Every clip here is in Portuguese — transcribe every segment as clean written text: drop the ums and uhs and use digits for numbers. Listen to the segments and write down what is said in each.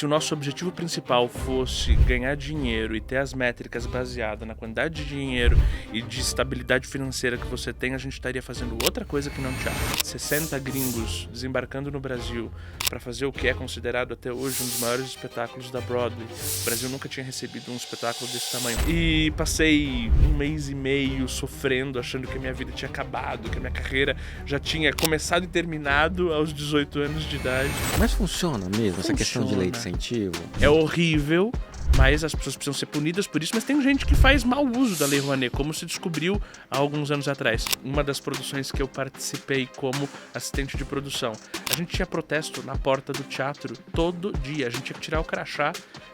se o nosso objetivo principal fosse ganhar dinheiro e ter as métricas baseadas na quantidade de dinheiro e de estabilidade financeira que você tem, a gente estaria fazendo outra coisa que não teatro. 60 gringos desembarcando no Brasil para fazer o que é considerado até hoje um dos maiores espetáculos da Broadway. O Brasil nunca tinha recebido um espetáculo desse tamanho. E passei 1 mês e meio sofrendo, achando que a minha vida tinha acabado, que a minha carreira já tinha começado e terminado aos 18 anos de idade. Mas funciona mesmo essa questão de lei de incentivo? É horrível, mas as pessoas precisam ser punidas por isso, mas tem gente que faz mau uso da Lei Rouanet, como se descobriu há alguns anos atrás. Uma das produções que eu participei como assistente de produção, a gente tinha protesto na porta do teatro todo dia, a gente tinha que tirar o crachá,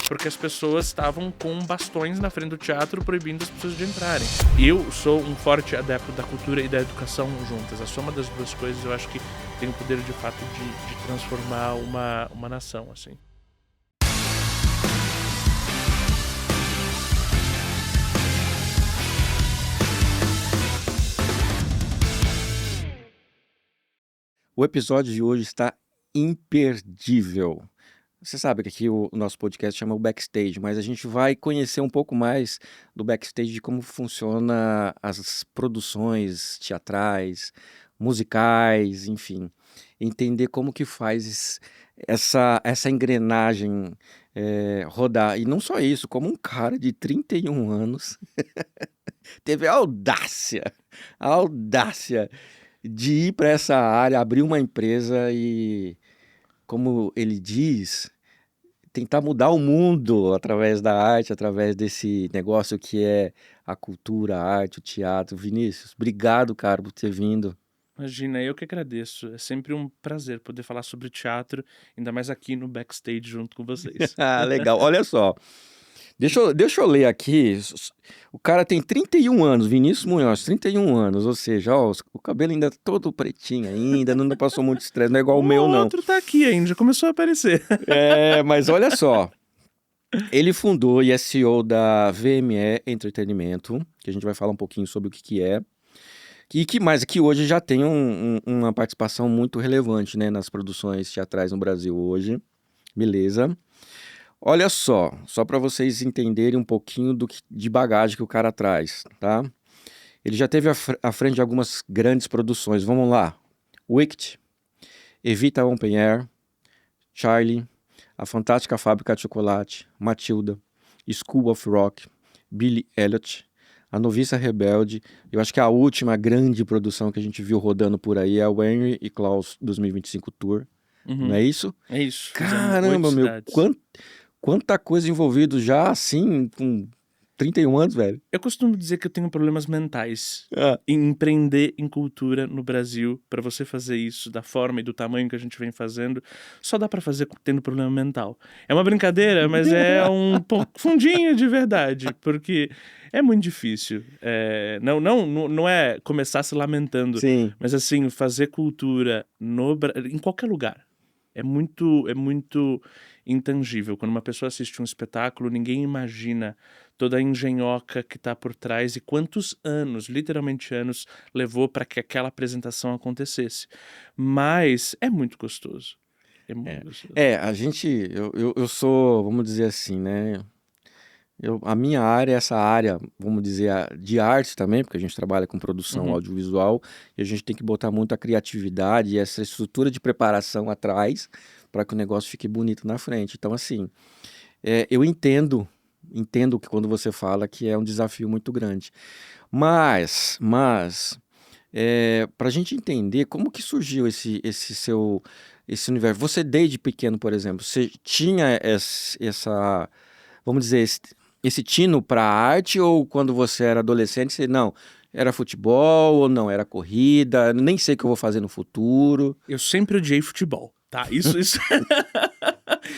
porque as pessoas estavam com bastões na frente do teatro proibindo as pessoas de entrarem. Eu sou um forte adepto da cultura e da educação juntas. A soma das duas coisas eu acho que tem o poder de fato de transformar uma nação, assim. O episódio de hoje está imperdível. Você sabe que aqui o nosso podcast chama o Backstage, mas a gente vai conhecer um pouco mais do backstage de como funciona as produções teatrais, musicais, enfim. Entender como que faz essa engrenagem rodar. E não só isso, como um cara de 31 anos teve a audácia de ir para essa área, abrir uma empresa e, como ele diz, tentar mudar o mundo através da arte, através desse negócio que é a cultura, a arte, o teatro. Vinícius, obrigado, cara, por ter vindo. Imagina, eu que agradeço. É sempre um prazer poder falar sobre teatro, ainda mais aqui no Backstage junto com vocês. Ah, legal. Olha só. Deixa eu ler aqui. O cara tem 31 anos, Vinícius Munhoz, 31 anos, ou seja, ó, o cabelo ainda tá todo pretinho ainda, não passou muito estresse, não é igual o meu, não. O outro tá aqui ainda, já começou a aparecer. Mas olha só. Ele fundou e é CEO da VME Entretenimento, que a gente vai falar um pouquinho sobre o que é. E que mais que hoje já tem uma participação muito relevante, né, nas produções teatrais no Brasil hoje. Beleza. Olha só para vocês entenderem um pouquinho de bagagem que o cara traz, tá? Ele já teve à frente de algumas grandes produções. Vamos lá. Wicked, Evita Open Air, Charlie, A Fantástica Fábrica de Chocolate, Matilda, School of Rock, Billy Elliot, A Noviça Rebelde. Eu acho que a última grande produção que a gente viu rodando por aí é o Henry e Klaus 2025 Tour. Não é isso? É isso. Caramba, meu, quanta coisa envolvida já assim, com 31 anos, velho. Eu costumo dizer que eu tenho problemas mentais em empreender em cultura no Brasil. Para você fazer isso da forma e do tamanho que a gente vem fazendo, só dá para fazer tendo problema mental. É uma brincadeira, mas é um fundinho de verdade, porque é muito difícil. Não é começar se lamentando, Sim. mas assim, fazer cultura em qualquer lugar. É muito intangível. Quando uma pessoa assiste um espetáculo, ninguém imagina toda a engenhoca que está por trás e quantos anos, literalmente anos, levou para que aquela apresentação acontecesse. Mas é muito gostoso. É muito gostoso. Eu sou, vamos dizer assim, né? A minha área é essa área, vamos dizer, de arte também, porque a gente trabalha com produção audiovisual e a gente tem que botar muito a criatividade e essa estrutura de preparação atrás para que o negócio fique bonito na frente. Então, assim, eu entendo que quando você fala que é um desafio muito grande. Mas para a gente entender como que surgiu esse universo. Você, desde pequeno, por exemplo, você tinha essa, vamos dizer, esse tino para a arte, ou quando você era adolescente, você não, era futebol ou não, era corrida, nem sei o que eu vou fazer no futuro. Eu sempre odiei futebol, tá? Isso.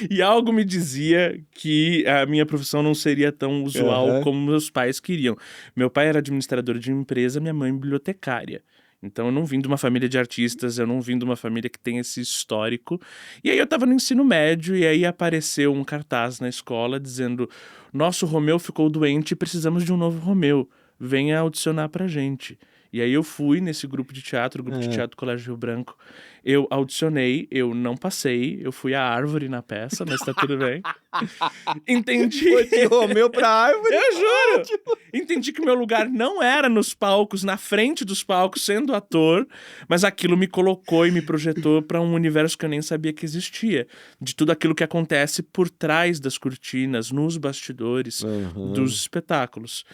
E algo me dizia que a minha profissão não seria tão usual como meus pais queriam. Meu pai era administrador de empresa, minha mãe bibliotecária. Então eu não vim de uma família de artistas, eu não vim de uma família que tem esse histórico. E aí eu tava no ensino médio e aí apareceu um cartaz na escola dizendo: nosso Romeu ficou doente e precisamos de um novo Romeu, venha audicionar pra gente. E aí eu fui nesse grupo de teatro, o grupo de teatro do Colégio Rio Branco. Eu audicionei, eu não passei, eu fui a árvore na peça, mas tá tudo bem. Entendi. Foi de Romeu pra árvore. Eu juro! Entendi que meu lugar não era nos palcos, na frente dos palcos, sendo ator, mas aquilo me colocou e me projetou para um universo que eu nem sabia que existia. De tudo aquilo que acontece por trás das cortinas, nos bastidores dos espetáculos.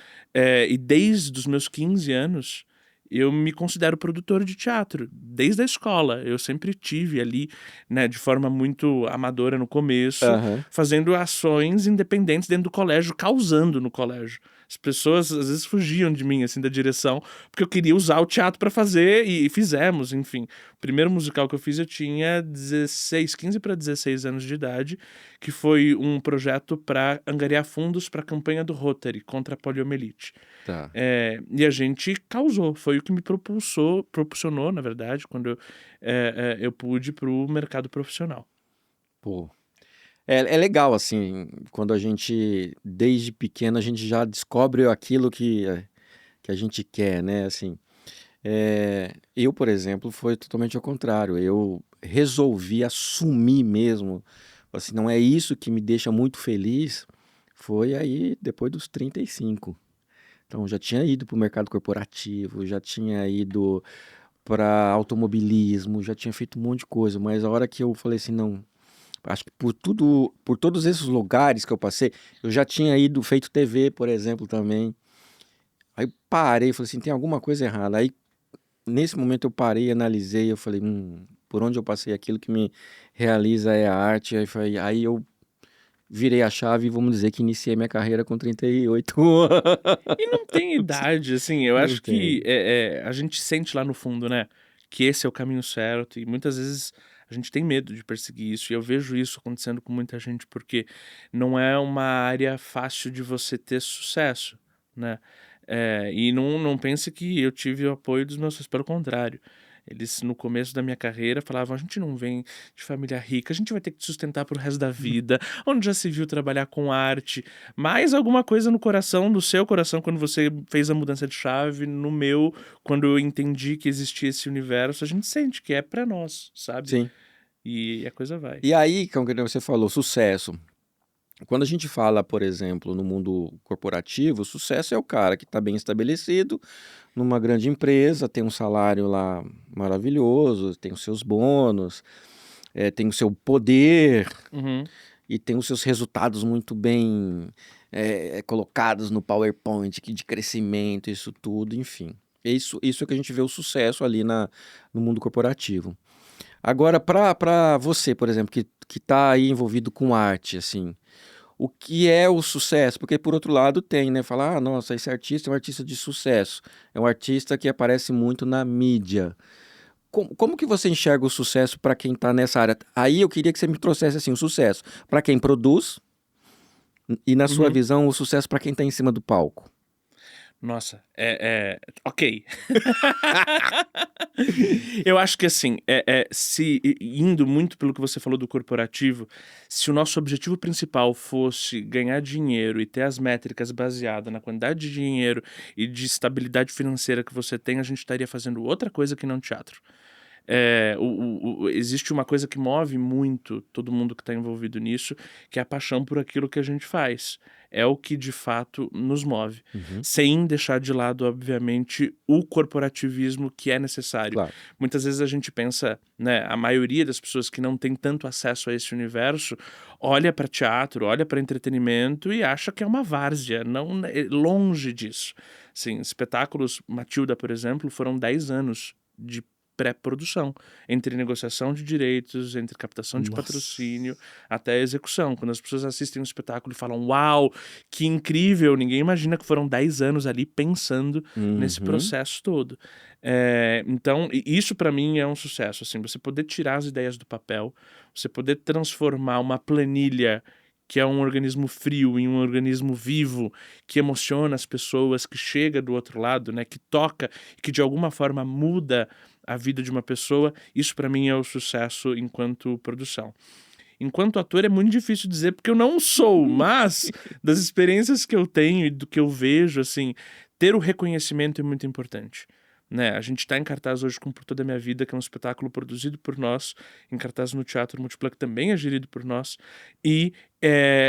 E desde os meus 15 anos, eu me considero produtor de teatro, desde a escola. Eu sempre tive ali, né, de forma muito amadora no começo, fazendo ações independentes dentro do colégio, causando no colégio. As pessoas às vezes fugiam de mim, assim, da direção, porque eu queria usar o teatro para fazer e fizemos, enfim. O primeiro musical que eu fiz eu tinha 15 para 16 anos de idade, que foi um projeto para angariar fundos para a campanha do Rotary contra a poliomielite. Tá. E a gente causou, foi o que me propulsionou, na verdade, quando eu pude ir pro mercado profissional. Pô. É legal, assim, quando a gente, desde pequeno, a gente já descobre aquilo que a gente quer, né? Assim, eu, por exemplo, foi totalmente ao contrário. Eu resolvi assumir mesmo, assim, não é isso que me deixa muito feliz, foi aí depois dos 35. Então, já tinha ido para o mercado corporativo, já tinha ido para automobilismo, já tinha feito um monte de coisa, mas a hora que eu falei assim, não, acho que por todos esses lugares que eu passei, eu já tinha feito TV, por exemplo, também. Aí parei, falei assim, tem alguma coisa errada. Aí, nesse momento eu parei, analisei, eu falei, por onde eu passei, aquilo que me realiza é a arte. Aí eu virei a chave e vamos dizer que iniciei minha carreira com 38 anos. E não tem idade, assim, eu Não acho que tem. a gente sente lá no fundo, né, que esse é o caminho certo, e muitas vezes a gente tem medo de perseguir isso, e eu vejo isso acontecendo com muita gente, porque não é uma área fácil de você ter sucesso, né? E não pense que eu tive o apoio dos meus pais, pelo contrário. Eles, no começo da minha carreira, falavam: a gente não vem de família rica, a gente vai ter que te sustentar pro resto da vida. Onde já se viu trabalhar com arte? Mais alguma coisa no coração, no seu coração, quando você fez a mudança de chave, no meu, quando eu entendi que existia esse universo, a gente sente que é pra nós, sabe? Sim. E a coisa vai. E aí, como que você falou, sucesso. Quando a gente fala, por exemplo, no mundo corporativo, o sucesso é o cara que está bem estabelecido numa grande empresa, tem um salário lá maravilhoso, tem os seus bônus, tem o seu poder Uhum. e tem os seus resultados muito bem colocados no PowerPoint de crescimento, isso tudo, enfim. Isso é que a gente vê o sucesso ali no mundo corporativo. Agora, para você, por exemplo, que está aí envolvido com arte, assim, o que é o sucesso? Porque, por outro lado, tem, né? Falar, nossa, esse artista é um artista de sucesso. É um artista que aparece muito na mídia. Como que você enxerga o sucesso para quem está nessa área? Aí eu queria que você me trouxesse, assim, o sucesso para quem produz e, na sua Uhum. visão, o sucesso para quem está em cima do palco. Nossa, ok. Eu acho que assim, indo muito pelo que você falou do corporativo, se o nosso objetivo principal fosse ganhar dinheiro e ter as métricas baseadas na quantidade de dinheiro e de estabilidade financeira que você tem, a gente estaria fazendo outra coisa que não teatro. Existe uma coisa que move muito todo mundo que está envolvido nisso, que é a paixão por aquilo que a gente faz. É o que de fato nos move. Sem deixar de lado, obviamente, o corporativismo que é necessário. Claro. Muitas vezes a gente pensa, né, a maioria das pessoas que não tem tanto acesso a esse universo, olha para teatro, olha para entretenimento e acha que é uma várzea, não longe disso. Sim, espetáculos, Matilda, por exemplo, foram 10 anos de pré-produção, entre negociação de direitos, entre captação de Nossa. patrocínio, até a execução. Quando as pessoas assistem um espetáculo e falam, uau, que incrível, ninguém imagina que foram 10 anos ali pensando nesse processo todo. Então, isso para mim é um sucesso, assim, você poder tirar as ideias do papel, você poder transformar uma planilha que é um organismo frio em um organismo vivo, que emociona as pessoas, que chega do outro lado, né, que toca, que de alguma forma muda a vida de uma pessoa, isso para mim é o sucesso enquanto produção. Enquanto ator é muito difícil dizer, porque eu não sou, mas das experiências que eu tenho e do que eu vejo, assim, ter o reconhecimento é muito importante. né? A gente tá em cartaz hoje com Por Toda a Minha Vida, que é um espetáculo produzido por nós, em cartaz no Teatro Múltipla, que também é gerido por nós, e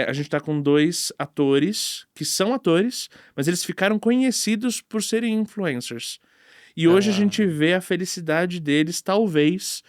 a gente tá com 2 atores, que são atores, mas eles ficaram conhecidos por serem influencers. E hoje a gente Ah, vê a felicidade deles, talvez,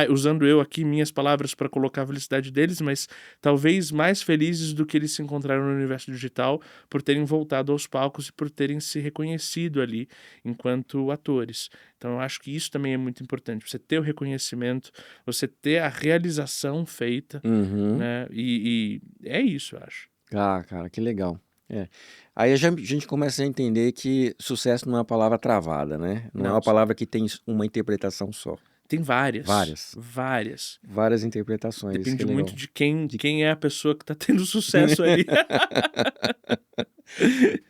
usando eu aqui minhas palavras para colocar a felicidade deles, mas talvez mais felizes do que eles se encontraram no universo digital por terem voltado aos palcos e por terem se reconhecido ali enquanto atores. Então eu acho que isso também é muito importante, você ter o reconhecimento, você ter a realização feita, uhum. né? E é isso, eu acho. Ah, cara, que legal. É. Aí a gente começa a entender que sucesso não é uma palavra travada, né? Não é uma Não, sim. palavra que tem uma interpretação só. Tem várias, Várias. várias. Várias interpretações. Isso que Depende é muito legal. de quem, De- quem é a pessoa que tá tendo sucesso ali.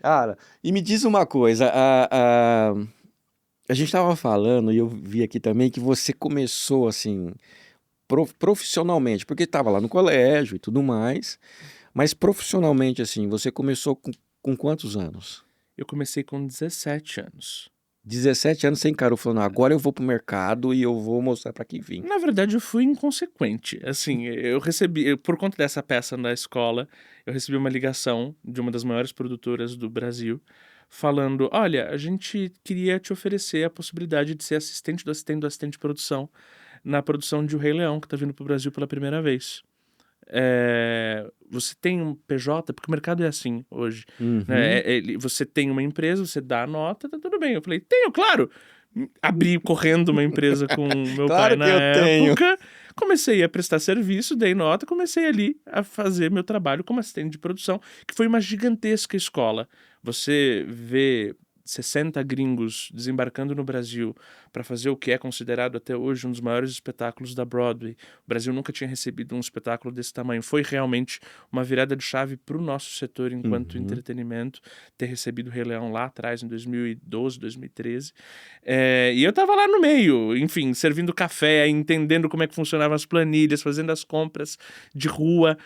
Cara, e me diz uma coisa, a gente tava falando e eu vi aqui também que você começou assim, profissionalmente, porque estava lá no colégio e tudo mais, mas profissionalmente assim, você começou com quantos anos? Eu comecei com 17 anos. 17 anos sem cara, falando, agora eu vou pro mercado e eu vou mostrar pra quem vim. Na verdade, eu fui inconsequente. Assim, eu recebi, por conta dessa peça na escola, eu recebi uma ligação de uma das maiores produtoras do Brasil, falando: Olha, a gente queria te oferecer a possibilidade de ser assistente do assistente do assistente de produção na produção de O Rei Leão, que tá vindo pro Brasil pela primeira vez. Você tem um PJ, porque o mercado é assim hoje, né? Uhum. Você tem uma empresa, você dá a nota, tá tudo bem. Eu falei, tenho, claro. Abri correndo uma empresa com meu pai Claro que na eu tenho. época, comecei a prestar serviço, dei nota, comecei ali a fazer meu trabalho como assistente de produção, que foi uma gigantesca escola. Você vê 60 gringos desembarcando no Brasil para fazer o que é considerado até hoje um dos maiores espetáculos da Broadway. O Brasil nunca tinha recebido um espetáculo desse tamanho. Foi realmente uma virada de chave para o nosso setor enquanto Uhum. entretenimento, ter recebido o Rei Leão lá atrás, em 2012, 2013. E eu tava lá no meio, enfim, servindo café, entendendo como é que funcionavam as planilhas, fazendo as compras de rua.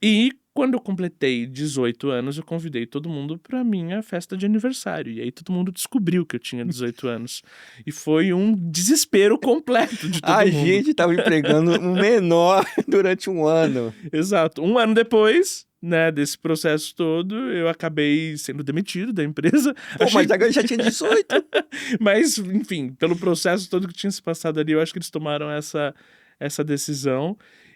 E quando eu completei 18 anos, eu convidei todo mundo para minha festa de aniversário. E aí todo mundo descobriu que eu tinha 18 anos. E foi um desespero completo de todo A mundo. gente tava empregando um menor durante um ano. Exato. Um ano depois, né, desse processo todo, eu acabei sendo demitido da empresa. Pô, mas agora já tinha 18. Mas, enfim, pelo processo todo que tinha se passado ali, eu acho que eles tomaram essa decisão.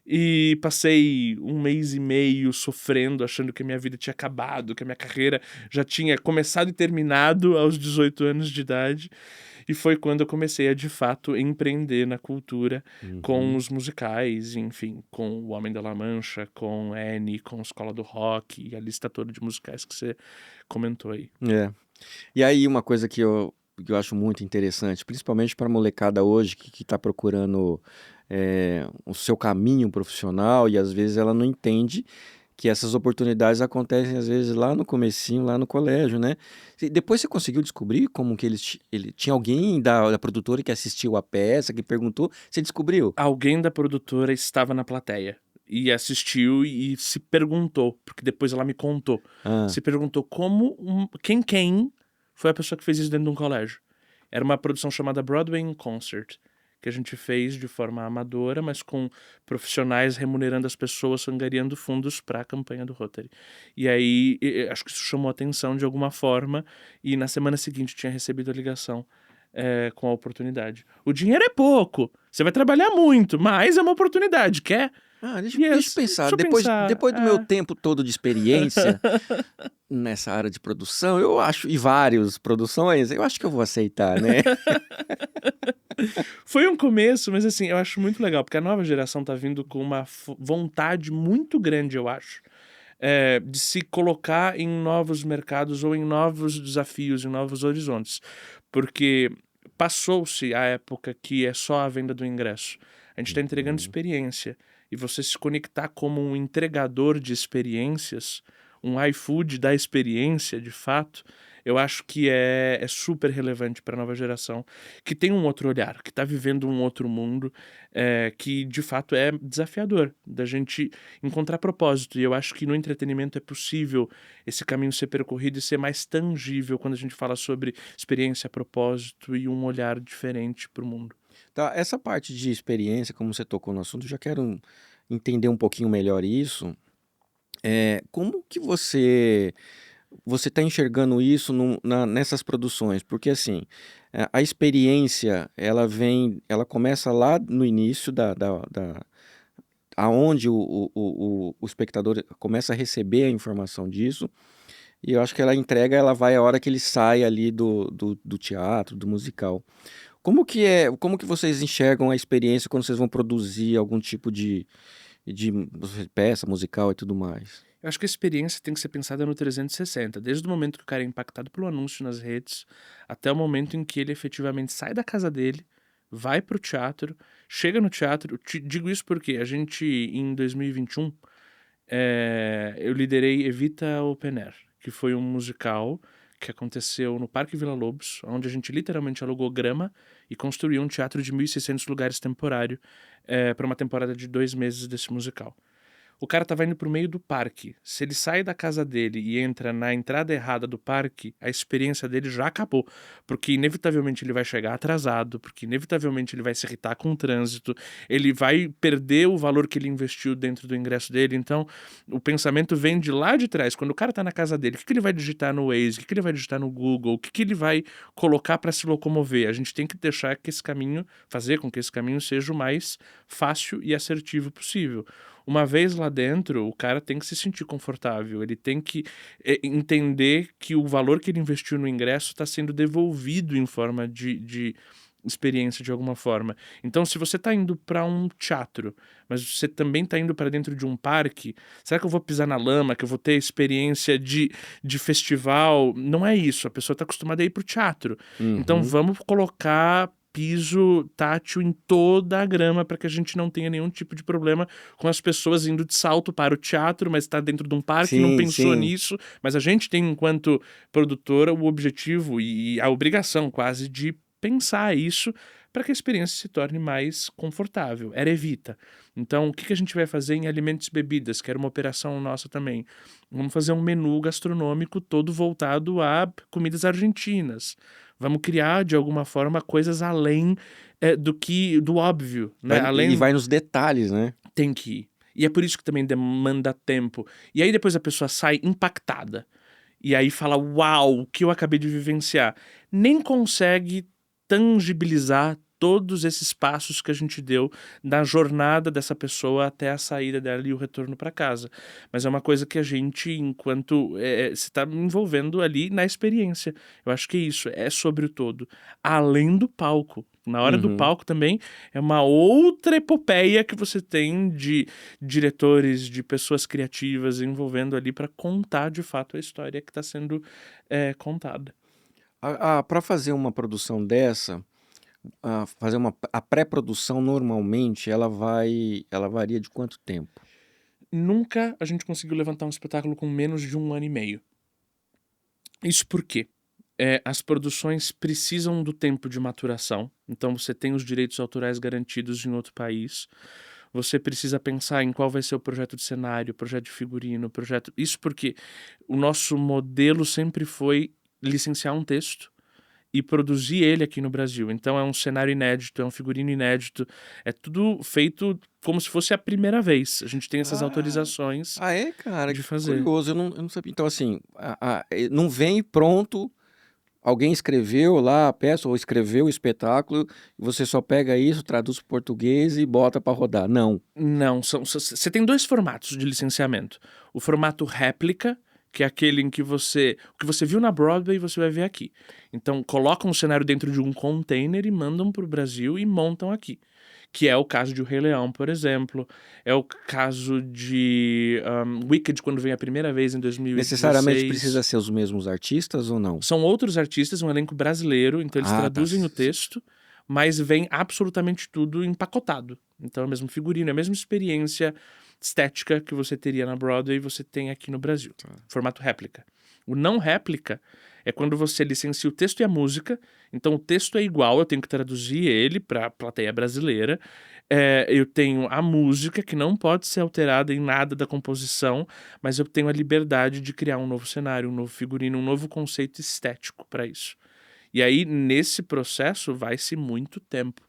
E passei 1 mês e meio sofrendo, achando que a minha vida tinha acabado, que a minha carreira já tinha começado e terminado aos 18 anos de idade. E foi quando eu comecei a, de fato, empreender na cultura com Uhum. os musicais, enfim, com O Homem da La Mancha, com Annie, com Escola do Rock e a lista toda de musicais que você comentou aí. É. E aí uma coisa que eu acho muito interessante, principalmente para a molecada hoje que está procurando o seu caminho profissional e às vezes ela não entende que essas oportunidades acontecem às vezes lá no comecinho, lá no colégio, né? Depois você conseguiu descobrir como que ele tinha alguém da produtora que assistiu a peça, que perguntou, você descobriu? Alguém da produtora estava na plateia e assistiu e se perguntou, porque depois ela me contou, Ah, se perguntou quem foi a pessoa que fez isso dentro de um colégio. Era uma produção chamada Broadway in Concert, que a gente fez de forma amadora, mas com profissionais remunerando as pessoas, angariando fundos para a campanha do Rotary. E aí, acho que isso chamou a atenção de alguma forma, e na semana seguinte tinha recebido a ligação com a oportunidade. O dinheiro é pouco, você vai trabalhar muito, mas é uma oportunidade, quer? deixa eu Yes, pensar. deixa eu pensar. Depois do meu tempo todo de experiência nessa área de produção, eu acho, e várias produções, eu acho que eu vou aceitar, né? Foi um começo, mas assim, eu acho muito legal, porque a nova geração tá vindo com uma vontade muito grande, eu acho, de se colocar em novos mercados ou em novos desafios, em novos horizontes. Porque passou-se a época que é só a venda do ingresso. A gente está entregando Uhum. experiência. E você se conectar como um entregador de experiências, um iFood da experiência, de fato, eu acho que é super relevante para a nova geração, que tem um outro olhar, que está vivendo um outro mundo, que de fato é desafiador, da gente encontrar propósito. E eu acho que no entretenimento é possível esse caminho ser percorrido e ser mais tangível quando a gente fala sobre experiência, propósito e um olhar diferente para o mundo. Tá, essa parte de experiência, como você tocou no assunto, eu já quero entender um pouquinho melhor isso. Como que você está enxergando isso nessas produções? Porque assim, a experiência, ela começa lá no início aonde o espectador começa a receber a informação disso, e eu acho que ela vai a hora que ele sai ali do teatro, do musical. Como que vocês enxergam a experiência quando vocês vão produzir algum tipo de peça musical e tudo mais? Eu acho que a experiência tem que ser pensada no 360, desde o momento que o cara é impactado pelo anúncio nas redes, até o momento em que ele efetivamente sai da casa dele, vai pro teatro, chega no teatro. Digo isso porque a gente, em 2021, eu liderei Evita Open Air, que foi um musical que aconteceu no Parque Vila Lobos, onde a gente literalmente alugou grama e construiu um teatro de 1.600 lugares temporário para uma temporada de 2 meses desse musical. O cara tava indo pro meio do parque. Se ele sai da casa dele e entra na entrada errada do parque, a experiência dele já acabou. Porque inevitavelmente ele vai chegar atrasado, porque inevitavelmente ele vai se irritar com o trânsito, ele vai perder o valor que ele investiu dentro do ingresso dele. Então, o pensamento vem de lá de trás. Quando o cara tá na casa dele, o que ele vai digitar no Waze, o que ele vai digitar no Google, o que ele vai colocar para se locomover? A gente tem que deixar que esse caminho, fazer com que esse caminho seja o mais fácil e assertivo possível. Uma vez lá dentro, o cara tem que se sentir confortável, ele tem que entender que o valor que ele investiu no ingresso está sendo devolvido em forma de experiência de alguma forma. Então, se você está indo para um teatro, mas você também está indo para dentro de um parque, será que eu vou pisar na lama, que eu vou ter experiência de festival? Não é isso, a pessoa está acostumada a ir para o teatro. Então, Uhum. vamos colocar piso tátil em toda a grama para que a gente não tenha nenhum tipo de problema com as pessoas indo de salto para o teatro, mas está dentro de um parque e não Sim, pensou sim. nisso. Mas a gente tem, enquanto produtora, o objetivo e a obrigação quase de pensar isso para que a experiência se torne mais confortável. Era Evita. Então, o que a gente vai fazer em alimentos e bebidas, que era uma operação nossa também? Vamos fazer um menu gastronômico todo voltado a comidas argentinas. Vamos criar, de alguma forma, coisas além do óbvio, né? E Além vai nos detalhes, né? tem que ir. E é por isso que também demanda tempo. E aí depois a pessoa sai impactada. E aí fala, uau, o que eu acabei de vivenciar. Nem consegue tangibilizar todos esses passos que a gente deu na jornada dessa pessoa até a saída dela e o retorno para casa. Mas é uma coisa que a gente, enquanto se está envolvendo ali na experiência. Eu acho que é isso, é sobre o todo. Além do palco. Na hora do Uhum. palco também é uma outra epopeia que você tem de diretores, de pessoas criativas envolvendo ali para contar de fato a história que está sendo contada. Para fazer uma produção dessa, a pré-produção normalmente ela varia de quanto tempo? Nunca a gente conseguiu levantar um espetáculo com menos de 1 ano e meio. Isso por quê? As produções precisam do tempo de maturação, então você tem os direitos autorais garantidos em outro país. Você precisa pensar em qual vai ser o projeto de cenário, projeto de figurino, projeto. Isso porque o nosso modelo sempre foi licenciar um texto e produzir ele aqui no Brasil. Então é um cenário inédito, é um figurino inédito, é tudo feito como se fosse a primeira vez. A gente tem essas Ah, autorizações é, cara, de que fazer. curioso, eu não sabia. Então, assim, não vem pronto, alguém escreveu lá a peça ou escreveu o espetáculo, e você só pega isso, traduz para português e bota para rodar. Não. Não, você tem 2 formatos de licenciamento. O formato réplica, que é aquele em que o que você viu na Broadway, você vai ver aqui. Então colocam o cenário dentro de um container e mandam para o Brasil e montam aqui. Que é o caso de O Rei Leão, por exemplo. É o caso de Wicked, quando veio a primeira vez em Necessariamente precisa 2016. ser os mesmos artistas ou não? São outros artistas, um elenco brasileiro, então eles Ah, tá. traduzem o texto, mas vem absolutamente tudo empacotado. Então é o mesmo figurino, é a mesma experiência estética que você teria na Broadway, você tem aqui no Brasil. Formato réplica. O não réplica é quando você licencia o texto e a música. Então o texto é igual, eu tenho que traduzir ele para a plateia brasileira. Eu tenho a música, que não pode ser alterada em nada da composição, mas eu tenho a liberdade de criar um novo cenário, um novo figurino, um novo conceito estético para isso. E aí, nesse processo, vai-se muito tempo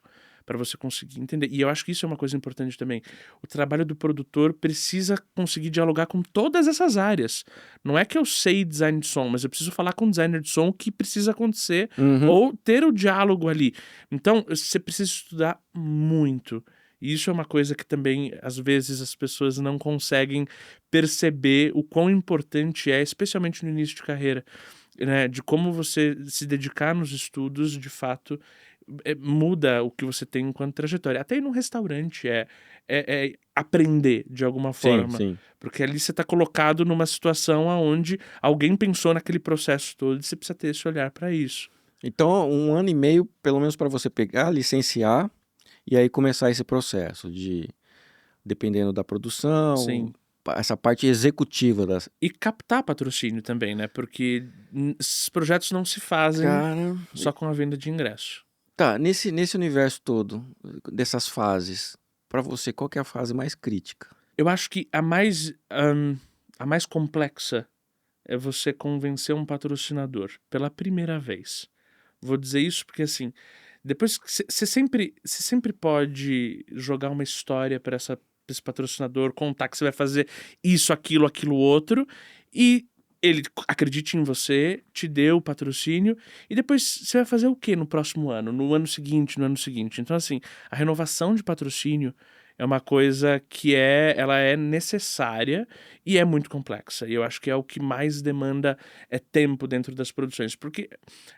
para você conseguir entender. E eu acho que isso é uma coisa importante também. O trabalho do produtor precisa conseguir dialogar com todas essas áreas. Não é que eu sei design de som, mas eu preciso falar com o designer de som o que precisa acontecer Uhum. ou ter o diálogo ali. Então, você precisa estudar muito. E isso é uma coisa que também, às vezes, as pessoas não conseguem perceber o quão importante é, especialmente no início de carreira, né, de como você se dedicar nos estudos, de fato, muda o que você tem enquanto trajetória. Até ir num restaurante é aprender de alguma Sim, forma, sim. porque ali você está colocado numa situação onde alguém pensou naquele processo todo e você precisa ter esse olhar para isso. Então, 1 ano e meio, pelo menos para você pegar, licenciar e aí começar esse processo de, dependendo da produção, Sim. essa parte executiva das. E captar patrocínio também, né? Porque esses projetos não se fazem Cara, só com a venda de ingresso. tá, nesse universo todo, dessas fases, para você, qual que é a fase mais crítica? Eu acho que a mais complexa é você convencer um patrocinador pela primeira vez. Vou dizer isso porque, assim, depois que você sempre pode jogar uma história para esse patrocinador, contar que você vai fazer isso, aquilo outro, e ele acredite em você, te dê o patrocínio, e depois você vai fazer o quê no próximo ano, no ano seguinte, no ano seguinte? Então, assim, a renovação de patrocínio é uma coisa que ela é necessária e é muito complexa. E eu acho que é o que mais demanda tempo dentro das produções, porque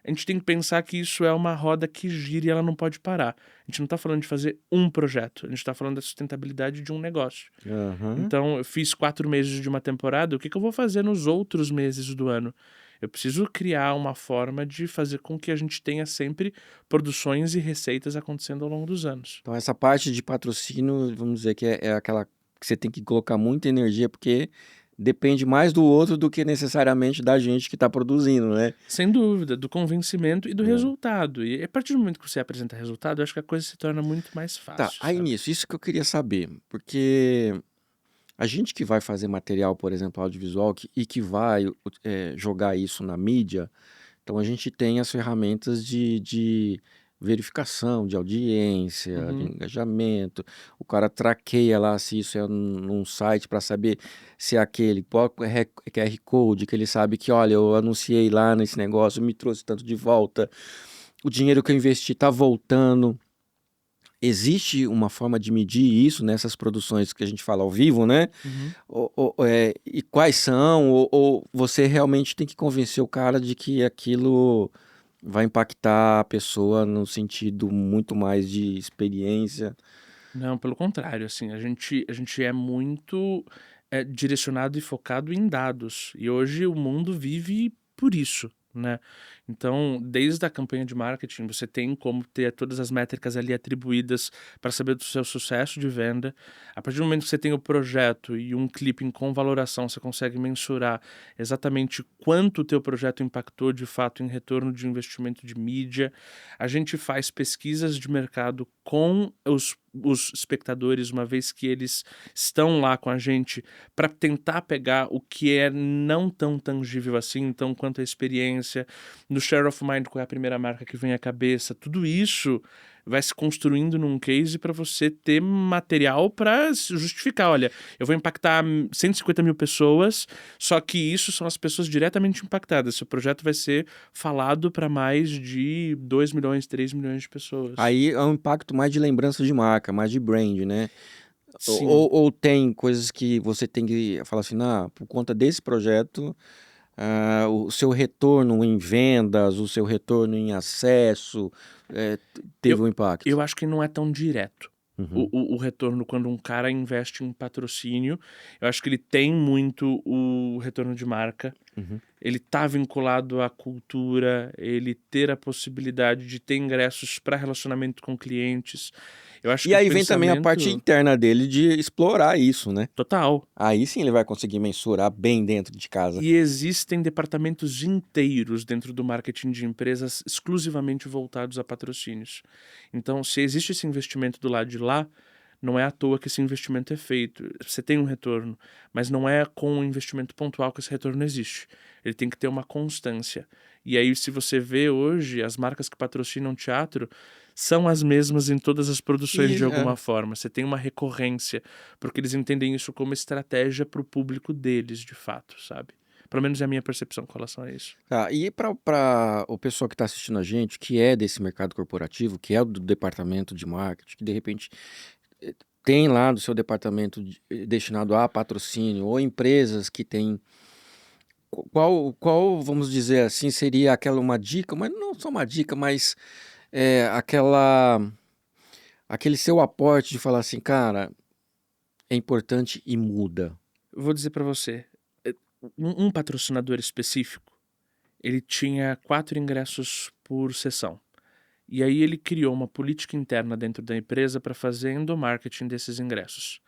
a gente tem que pensar que isso é uma roda que gira e ela não pode parar. A gente não está falando de fazer um projeto, a gente está falando da sustentabilidade de um negócio. Aham. Então, eu fiz 4 meses de uma temporada, o que eu vou fazer nos outros meses do ano? Eu preciso criar uma forma de fazer com que a gente tenha sempre produções e receitas acontecendo ao longo dos anos. Então, essa parte de patrocínio, vamos dizer que é aquela que você tem que colocar muita energia, porque depende mais do outro do que necessariamente da gente que está produzindo, né? Sem dúvida, do convencimento e do É. resultado. E a partir do momento que você apresenta resultado, eu acho que a coisa se torna muito mais Tá, fácil, aí sabe? nisso, isso que eu queria saber, porque a gente que vai fazer material, por exemplo, audiovisual, e que vai jogar isso na mídia, então a gente tem as ferramentas de verificação, de audiência, de Uhum. engajamento. O cara traqueia lá se isso é num site para saber se é aquele, qual é QR Code, que ele sabe que, olha, eu anunciei lá nesse negócio, me trouxe tanto de volta, o dinheiro que eu investi está voltando. Existe uma forma de medir isso nessas produções que a gente fala ao vivo, né? Uhum. E quais são? Ou você realmente tem que convencer o cara de que aquilo vai impactar a pessoa no sentido muito mais de experiência? Não, pelo contrário, assim, a gente é muito direcionado e focado em dados. E hoje o mundo vive por isso, né? Então, desde a campanha de marketing, você tem como ter todas as métricas ali atribuídas para saber do seu sucesso de venda. A partir do momento que você tem o projeto e um clipping com valoração, você consegue mensurar exatamente quanto o teu projeto impactou de fato em retorno de investimento de mídia. A gente faz pesquisas de mercado com os espectadores, uma vez que eles estão lá com a gente, para tentar pegar o que é não tão tangível assim, então quanto a experiência, no share of mind, qual é a primeira marca que vem à cabeça, tudo isso vai se construindo num case para você ter material para justificar. Olha, eu vou impactar 150 mil pessoas, só que isso são as pessoas diretamente impactadas. Seu projeto vai ser falado para mais de 2 milhões, 3 milhões de pessoas. Aí é um impacto mais de lembrança de marca, mais de brand, né? Sim. Ou tem coisas que você tem que falar assim, por conta desse projeto, o seu retorno em vendas, o seu retorno em acesso, teve Eu um impacto. eu acho que não é tão direto Uhum, o retorno quando um cara investe em patrocínio. Eu acho que ele tem muito o retorno de marca, uhum. ele tá vinculado à cultura, ele ter a possibilidade de ter ingressos para relacionamento com clientes. Eu acho E que o aí vem também a parte pensamento interna dele de explorar isso, né? total. Aí sim ele vai conseguir mensurar bem dentro de casa. E existem departamentos inteiros dentro do marketing de empresas exclusivamente voltados a patrocínios. Então, se existe esse investimento do lado de lá, não é à toa que esse investimento é feito. Você tem um retorno, mas não é com um investimento pontual que esse retorno existe. Ele tem que ter uma constância. E aí, se você vê hoje, as marcas que patrocinam teatro são as mesmas em todas as produções de E, alguma forma. Você tem uma recorrência, porque eles entendem isso como estratégia para o público deles, de fato, sabe? Pelo menos é a minha percepção com relação a isso. tá, e para o pessoal que está assistindo a gente, que é desse mercado corporativo, que é do departamento de marketing, que de repente tem lá do seu departamento destinado a patrocínio, ou empresas que têm. Qual, vamos dizer assim, seria aquela uma dica, mas não só uma dica, mas aquele seu aporte de falar assim, cara, é importante e muda. Eu vou dizer para você, um patrocinador específico, ele tinha 4 ingressos por sessão. E aí ele criou uma política interna dentro da empresa para fazer endomarketing desses ingressos.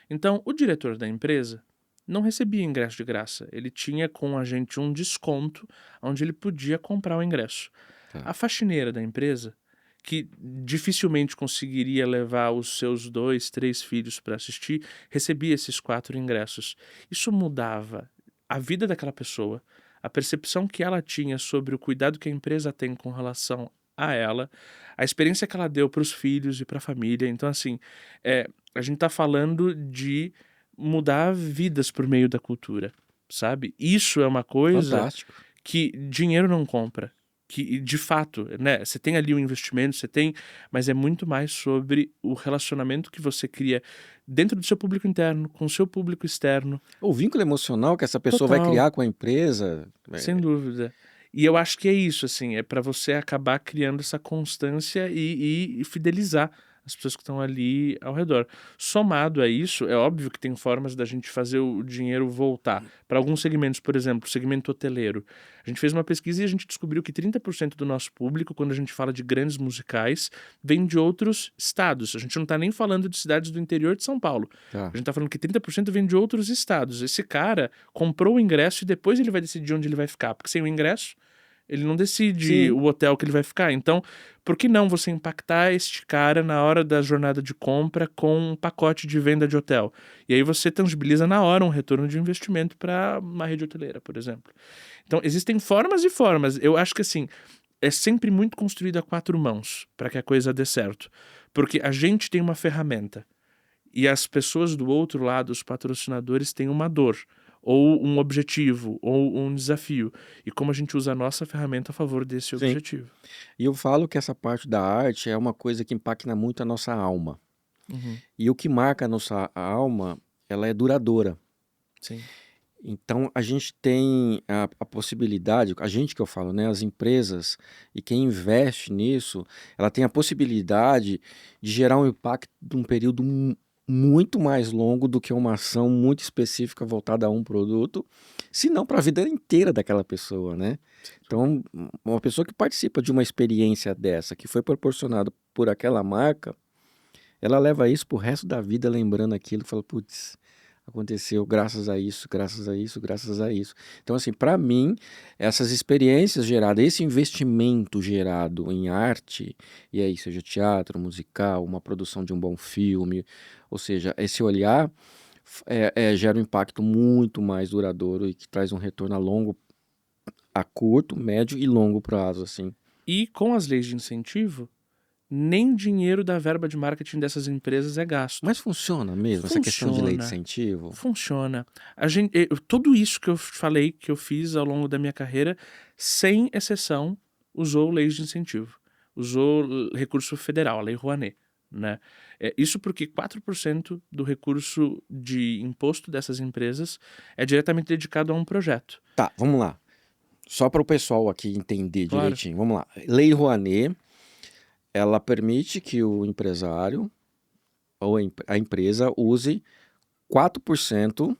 Então, o diretor da empresa não recebia ingresso de graça. Ele tinha com a gente um desconto onde ele podia comprar o ingresso. Tá. A faxineira da empresa, que dificilmente conseguiria levar os seus 2, 3 filhos para assistir, recebia esses 4 ingressos. Isso mudava a vida daquela pessoa, a percepção que ela tinha sobre o cuidado que a empresa tem com relação a ela, a experiência que ela deu para os filhos e para a família. Então, assim, a gente está falando de mudar vidas por meio da cultura, sabe? Isso é uma coisa Fantástico. que dinheiro não compra. Que, de fato, né, você tem ali um investimento, você tem, mas é muito mais sobre o relacionamento que você cria dentro do seu público interno, com o seu público externo. O vínculo emocional que essa pessoa vai Total, criar com a empresa. sem dúvida. E eu acho que é isso, assim, é para você acabar criando essa constância e fidelizar as pessoas que estão ali ao redor. Somado a isso, é óbvio que tem formas da gente fazer o dinheiro voltar. Para alguns segmentos, por exemplo, o segmento hoteleiro. A gente fez uma pesquisa e a gente descobriu que 30% do nosso público, quando a gente fala de grandes musicais, vem de outros estados. A gente não está nem falando de cidades do interior de São Paulo. Tá. A gente está falando que 30% vem de outros estados. Esse cara comprou o ingresso e depois ele vai decidir onde ele vai ficar. Porque sem o ingresso, ele não decide Sim. o hotel que ele vai ficar. Então, por que não você impactar este cara na hora da jornada de compra com um pacote de venda de hotel? E aí você tangibiliza na hora um retorno de investimento para uma rede hoteleira, por exemplo. Então, existem formas e formas. Eu acho que, assim, é sempre muito construído a 4 mãos para que a coisa dê certo. Porque a gente tem uma ferramenta e as pessoas do outro lado, os patrocinadores, têm uma dor, ou um objetivo, ou um desafio. E como a gente usa a nossa ferramenta a favor desse Sim. objetivo. E eu falo que essa parte da arte é uma coisa que impacta muito a nossa alma. Uhum. E o que marca a nossa alma, ela é duradoura. Sim. Então a gente tem a possibilidade, a gente que eu falo, né, as empresas e quem investe nisso, ela tem a possibilidade de gerar um impacto de um período muito mais longo do que uma ação muito específica voltada a um produto, se não para a vida inteira daquela pessoa, né? Então, uma pessoa que participa de uma experiência dessa, que foi proporcionada por aquela marca, ela leva isso pro resto da vida lembrando aquilo e fala, putz, aconteceu graças a isso, graças a isso, graças a isso. Então, assim, para mim, essas experiências geradas, esse investimento gerado em arte, e aí seja teatro, musical, uma produção de um bom filme, ou seja, esse olhar gera um impacto muito mais duradouro e que traz um retorno a curto, médio e longo prazo, assim. E com as leis de incentivo, nem dinheiro da verba de marketing dessas empresas é gasto. Mas funciona mesmo essa questão de lei de Funciona. incentivo? Funciona. Tudo isso que eu falei, que eu fiz ao longo da minha carreira, sem exceção, usou leis de incentivo. Usou recurso federal, a Lei Rouanet. Né? Isso porque 4% do recurso de imposto dessas empresas é diretamente dedicado a um projeto. Tá, vamos lá. Só para o pessoal aqui entender Claro. direitinho. Vamos lá. Lei Rouanet, ela permite que o empresário ou a empresa use 4%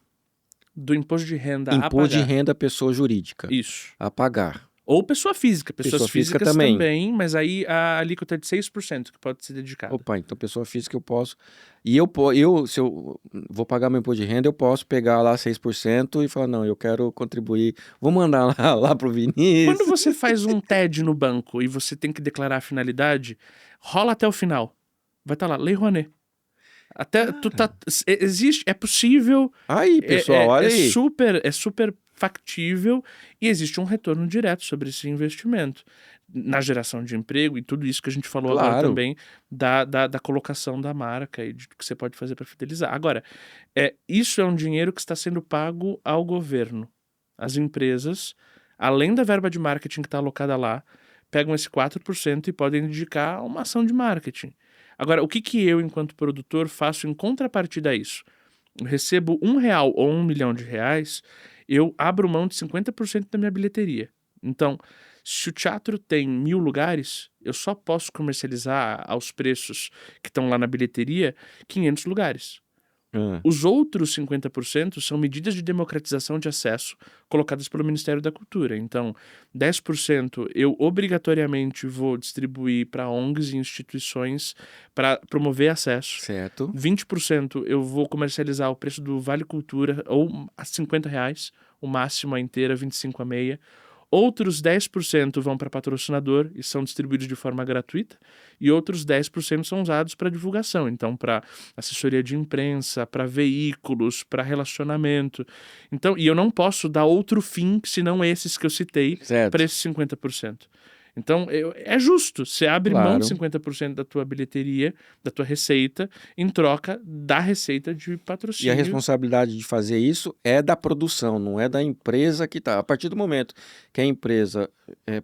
Do imposto de renda a imposto de pagar. renda à pessoa jurídica Isso. a pagar. Ou pessoa física. Pessoas Pessoa física físicas também. também, mas aí a alíquota é de 6% que pode ser dedicada. Opa, então pessoa física eu posso. E se eu vou pagar meu imposto de renda, eu posso pegar lá 6% e falar, não, eu quero contribuir. Vou mandar lá pro Quando Vinícius. você faz um TED no banco e você tem que declarar a finalidade, rola até o final. Vai estar lá, Lei Rouanet. Até tu tá. Existe, é possível, Aí, pessoal, olha aí. é super factível e existe um retorno direto sobre esse investimento. Na geração de emprego e tudo isso que a gente falou agora Claro. também da colocação da marca e de que você pode fazer para fidelizar. Agora, isso é um dinheiro que está sendo pago ao governo. As empresas, além da verba de marketing que está alocada lá, pegam esse 4% e podem dedicar a uma ação de marketing. Agora, o que eu, enquanto produtor, faço em contrapartida a isso? Eu recebo R$ 1 ou R$ 1 milhão, eu abro mão de 50% da minha bilheteria. Então, se o teatro tem 1.000 lugares, eu só posso comercializar aos preços que estão lá na bilheteria 500 lugares. Ah, Os outros 50% são medidas de democratização de acesso colocadas pelo Ministério da Cultura. Então, 10% eu obrigatoriamente vou distribuir para ONGs e instituições para promover acesso. certo. 20% eu vou comercializar o preço do Vale Cultura, ou a R$ 50, o máximo a inteira, 25 a meia. Outros 10% vão para patrocinador e são distribuídos de forma gratuita, e outros 10% são usados para divulgação, então para assessoria de imprensa, para veículos, para relacionamento. Então, e eu não posso dar outro fim senão esses que eu citei Certo. para esses 50%. Então, é justo. Você abre mão de Claro. 50% da tua bilheteria, da tua receita, em troca da receita de E a patrocínio. responsabilidade de fazer isso é da produção, não é da empresa que tá. A partir do momento que a empresa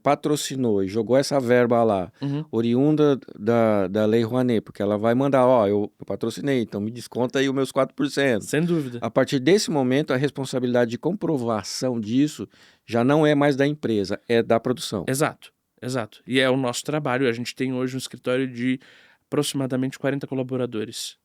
patrocinou e jogou essa verba lá, Uhum. oriunda da Lei Rouanet, porque ela vai mandar, ó, eu patrocinei, então me desconta aí os meus 4%. Sem dúvida. A partir desse momento, a responsabilidade de comprovação disso já não é mais da empresa, é da produção. Exato, exato. E é o nosso trabalho. A gente tem hoje um escritório de aproximadamente 40 colaboradores,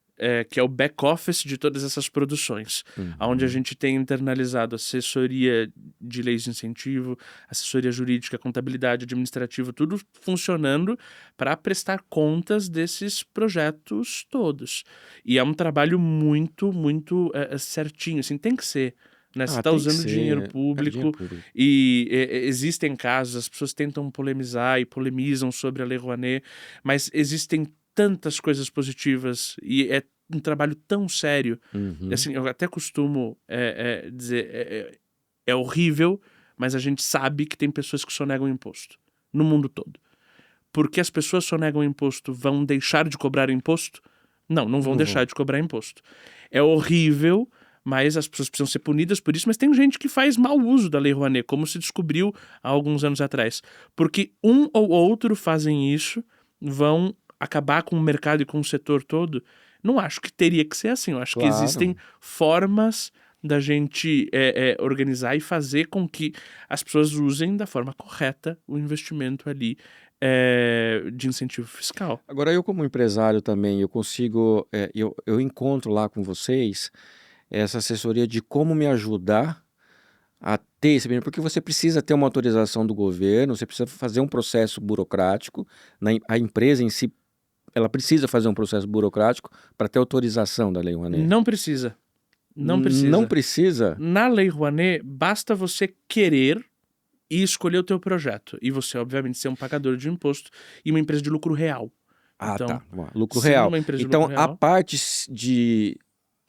que é o back-office de todas essas produções, onde a gente tem internalizado assessoria de leis de incentivo, assessoria jurídica, contabilidade, administrativa, tudo funcionando para prestar contas desses projetos todos. E é um trabalho muito, muito certinho, assim, tem que ser. Né? Você está Tem que usando dinheiro ser, público dinheiro público. e existem casos, as pessoas tentam polemizar e polemizam sobre a Lei Rouanet, mas existem tantas coisas positivas e é um trabalho tão sério. Uhum. Assim, eu até costumo dizer, é horrível, mas a gente sabe que tem pessoas que sonegam imposto no mundo todo. Porque as pessoas sonegam imposto vão deixar de cobrar imposto? Não vão deixar de cobrar imposto. É horrível, mas as pessoas precisam ser punidas por isso, mas tem gente que faz mau uso da Lei Rouanet, como se descobriu há alguns anos atrás. Porque um ou outro fazem isso, vão acabar com o mercado e com o setor todo. Não acho que teria que ser assim. Eu acho que Claro. existem formas da gente organizar e fazer com que as pessoas usem da forma correta o investimento ali de incentivo fiscal. Agora, eu como empresário também, eu consigo, eu encontro lá com vocês essa assessoria de como me ajudar a ter esse benefício, porque você precisa ter uma autorização do governo, você precisa fazer um processo burocrático, a empresa em si, ela precisa fazer um processo burocrático para ter autorização da Lei Rouanet. Não precisa. Não precisa. Não precisa? Na Lei Rouanet, basta você querer e escolher o teu projeto. E você, obviamente, ser um pagador de imposto e uma empresa de lucro real. Então, Tá. Lucro sendo real. uma empresa de Então, lucro a real, parte de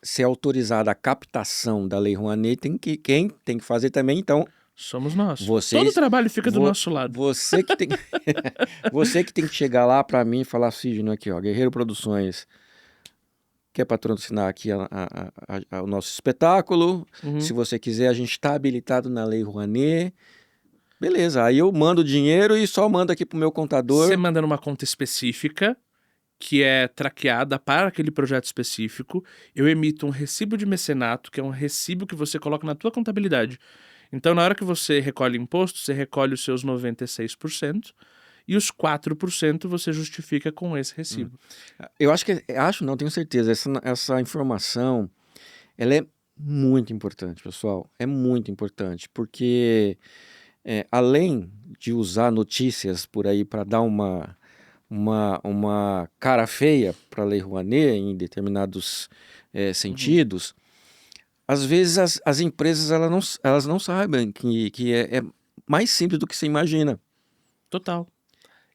ser autorizada a captação da Lei Rouanet, quem tem que fazer também, então, somos nós. vocês- Todo o trabalho fica do vo- nosso lado. você que tem, você que tem que chegar lá para mim e falar, Sidney, aqui, ó, Guerreiro Produções, quer patrocinar aqui o nosso espetáculo? Uhum. Se você quiser, a gente está habilitado na Lei Rouanet. Beleza, aí eu mando o dinheiro e só mando aqui pro meu contador. Você manda numa conta específica, que é traqueada para aquele projeto específico. Eu emito um recibo de mecenato, que é um recibo que você coloca na tua contabilidade. Então, na hora que você recolhe imposto, você recolhe os seus 96%, e os 4% você justifica com esse recibo. Eu não, tenho certeza, essa informação, ela é muito importante, pessoal, é muito importante, porque além de usar notícias por aí para dar uma cara feia para a Lei Rouanet em determinados Uhum. sentidos, às vezes as empresas elas não sabem que é mais simples do que você imagina. Total.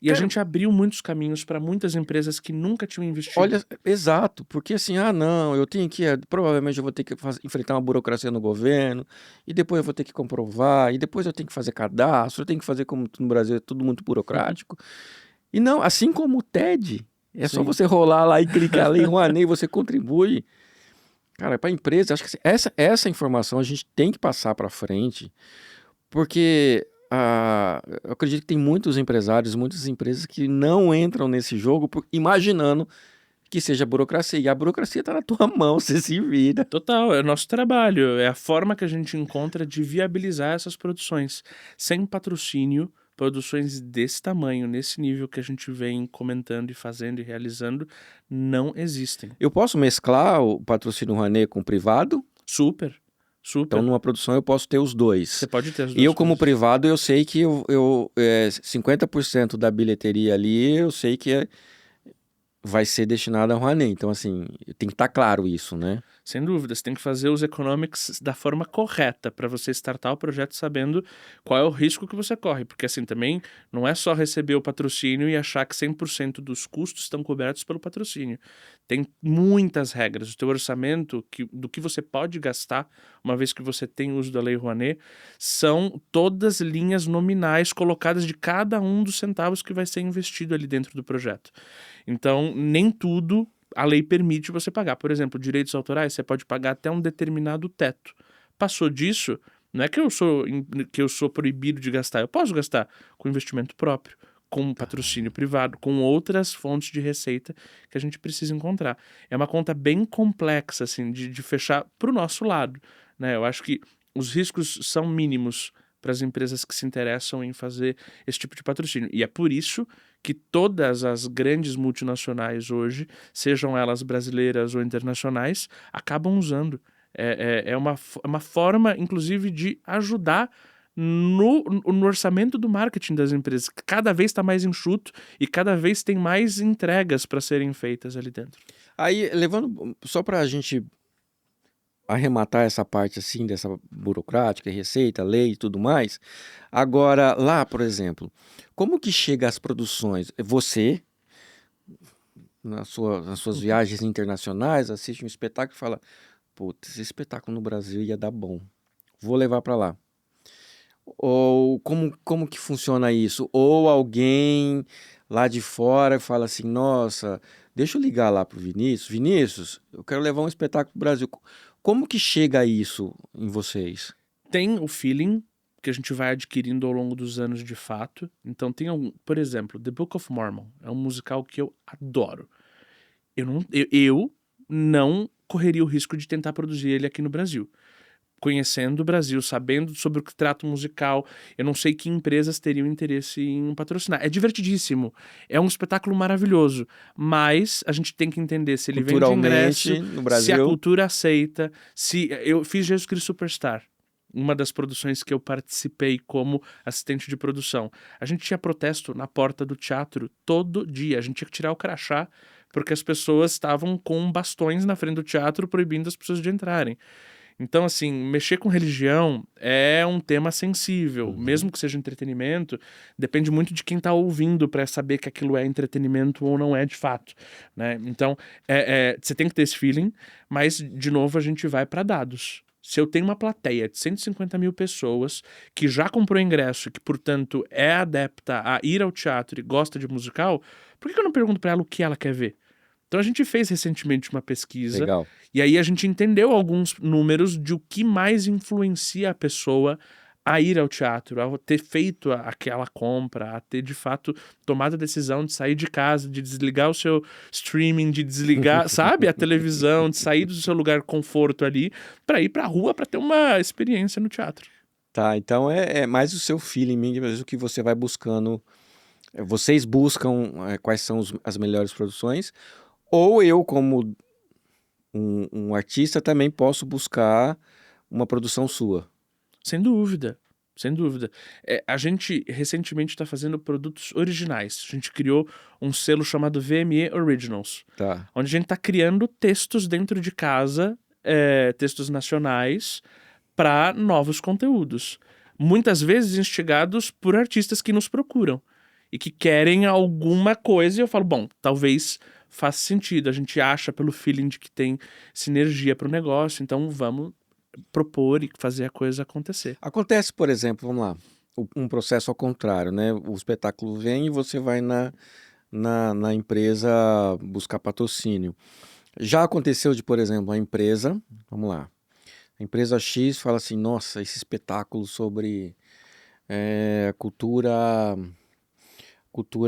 E a Cara, gente abriu muitos caminhos para muitas empresas que nunca tinham investido. olha, exato, porque assim, não, eu tenho que, provavelmente eu vou ter que enfrentar uma burocracia no governo, e depois eu vou ter que comprovar, e depois eu tenho que fazer cadastro, eu tenho que fazer como no Brasil é tudo muito burocrático. E não, assim como o TED, é só Sim. você rolar lá e clicar ali, Rouanet, e você contribui. Cara, para a empresa, acho que essa informação a gente tem que passar para frente, porque eu acredito que tem muitos empresários, muitas empresas que não entram nesse jogo imaginando que seja burocracia. E a burocracia está na tua mão, você se vira. Total, é o nosso trabalho, é a forma que a gente encontra de viabilizar essas produções. Sem patrocínio, produções desse tamanho, nesse nível que a gente vem comentando e fazendo e realizando, não existem. Eu posso mesclar o patrocínio Rouanet com o privado? Super, Então, super. numa produção eu posso ter os dois. Você pode ter as E duas eu, como coisas. privado, eu sei que 50% da bilheteria ali, eu sei que vai ser destinado a Rouanet. Então, assim, tem que estar claro isso, né? Sem dúvida, você tem que fazer os economics da forma correta para você startar o projeto sabendo qual é o risco que você corre, porque assim também não é só receber o patrocínio e achar que 100% dos custos estão cobertos pelo patrocínio. Tem muitas regras. O teu orçamento, do que você pode gastar, uma vez que você tem uso da Lei Rouanet, são todas linhas nominais colocadas de cada um dos centavos que vai ser investido ali dentro do projeto. Então, nem tudo a lei permite você pagar. Por exemplo, direitos autorais, você pode pagar até um determinado teto. Passou disso, não é que eu sou proibido de gastar. Eu posso gastar com investimento próprio, com patrocínio privado, com outras fontes de receita que a gente precisa encontrar. É uma conta bem complexa, assim, de fechar para o nosso lado, né? Eu acho que os riscos são mínimos para as empresas que se interessam em fazer esse tipo de patrocínio. E é por isso que todas as grandes multinacionais hoje, sejam elas brasileiras ou internacionais, acabam usando. É uma forma, inclusive, de ajudar no orçamento do marketing das empresas, que cada vez está mais enxuto e cada vez tem mais entregas para serem feitas ali dentro. Aí, levando, só para a gente arrematar essa parte assim, dessa burocrática, receita, lei e tudo mais. Agora, lá, por exemplo, como que chega às produções? Você, nas suas Uhum. viagens internacionais, assiste um espetáculo e fala: putz, esse espetáculo no Brasil ia dar bom. Vou levar para lá. Ou como que funciona isso? Ou alguém lá de fora fala assim: nossa, deixa eu ligar lá pro Vinícius. Vinícius, eu quero levar um espetáculo pro Brasil. Como que chega isso em vocês? Tem o feeling que a gente vai adquirindo ao longo dos anos de fato. Então tem algum, por exemplo, The Book of Mormon é um musical que eu adoro. Eu não correria o risco de tentar produzir ele aqui no Brasil. Conhecendo o Brasil, sabendo sobre o que trata o musical, eu não sei que empresas teriam interesse em patrocinar. É divertidíssimo, é um espetáculo maravilhoso, mas a gente tem que entender se ele vende ingresso, Culturalmente, no se a Brasil, cultura aceita, se eu fiz Jesus Cristo Superstar, uma das produções que eu participei como assistente de produção. A gente tinha protesto na porta do teatro todo dia, a gente tinha que tirar o crachá porque as pessoas estavam com bastões na frente do teatro proibindo as pessoas de entrarem. Então, assim, mexer com religião é um tema sensível, uhum, mesmo que seja entretenimento, depende muito de quem está ouvindo para saber que aquilo é entretenimento ou não é de fato, né? Então, você tem que ter esse feeling, mas, de novo, a gente vai para dados. Se eu tenho uma plateia de 150 mil pessoas que já comprou ingresso e que, portanto, é adepta a ir ao teatro e gosta de musical, por que eu não pergunto para ela o que ela quer ver? Então a gente fez recentemente uma pesquisa legal. e aí a gente entendeu alguns números de o que mais influencia a pessoa a ir ao teatro, a ter feito aquela compra, a ter de fato tomado a decisão de sair de casa, de desligar o seu streaming, de desligar, sabe, a televisão, de sair do seu lugar de conforto ali para ir para a rua para ter uma experiência no teatro. Tá, então é mais o seu feeling mesmo, o que você vai buscando. Vocês buscam quais são as melhores produções, ou eu, como um artista, também posso buscar uma produção sua. Sem dúvida. sem dúvida. A gente recentemente está fazendo produtos originais. A gente criou um selo chamado VME Originals, Tá. onde a gente está criando textos dentro de casa, textos nacionais, para novos conteúdos. Muitas vezes instigados por artistas que nos procuram e que querem alguma coisa, e eu falo, bom, talvez faça sentido. A gente acha pelo feeling de que tem sinergia para o negócio, então vamos propor e fazer a coisa acontecer. Acontece, por exemplo, vamos lá, um processo ao contrário, né? O espetáculo vem e você vai na empresa buscar patrocínio. Já aconteceu de, por exemplo, a empresa, vamos lá, a empresa X fala assim, nossa, esse espetáculo sobre cultura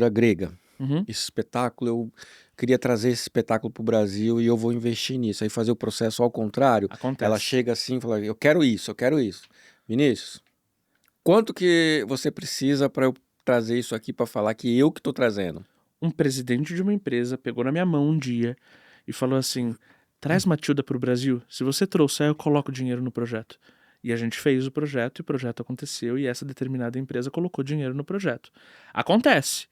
grega. Uhum. Esse espetáculo, eu queria trazer esse espetáculo para o Brasil e eu vou investir nisso. Aí fazer o processo ao contrário. Acontece. Ela chega assim e fala, eu quero isso, eu quero isso. Vinícius, quanto que você precisa para eu trazer isso aqui para falar que eu que estou trazendo? Um presidente de uma empresa pegou na minha mão um dia e falou assim, traz Matilda para o Brasil, se você trouxer eu coloco dinheiro no projeto. E a gente fez o projeto e o projeto aconteceu e essa determinada empresa colocou dinheiro no projeto. Acontece.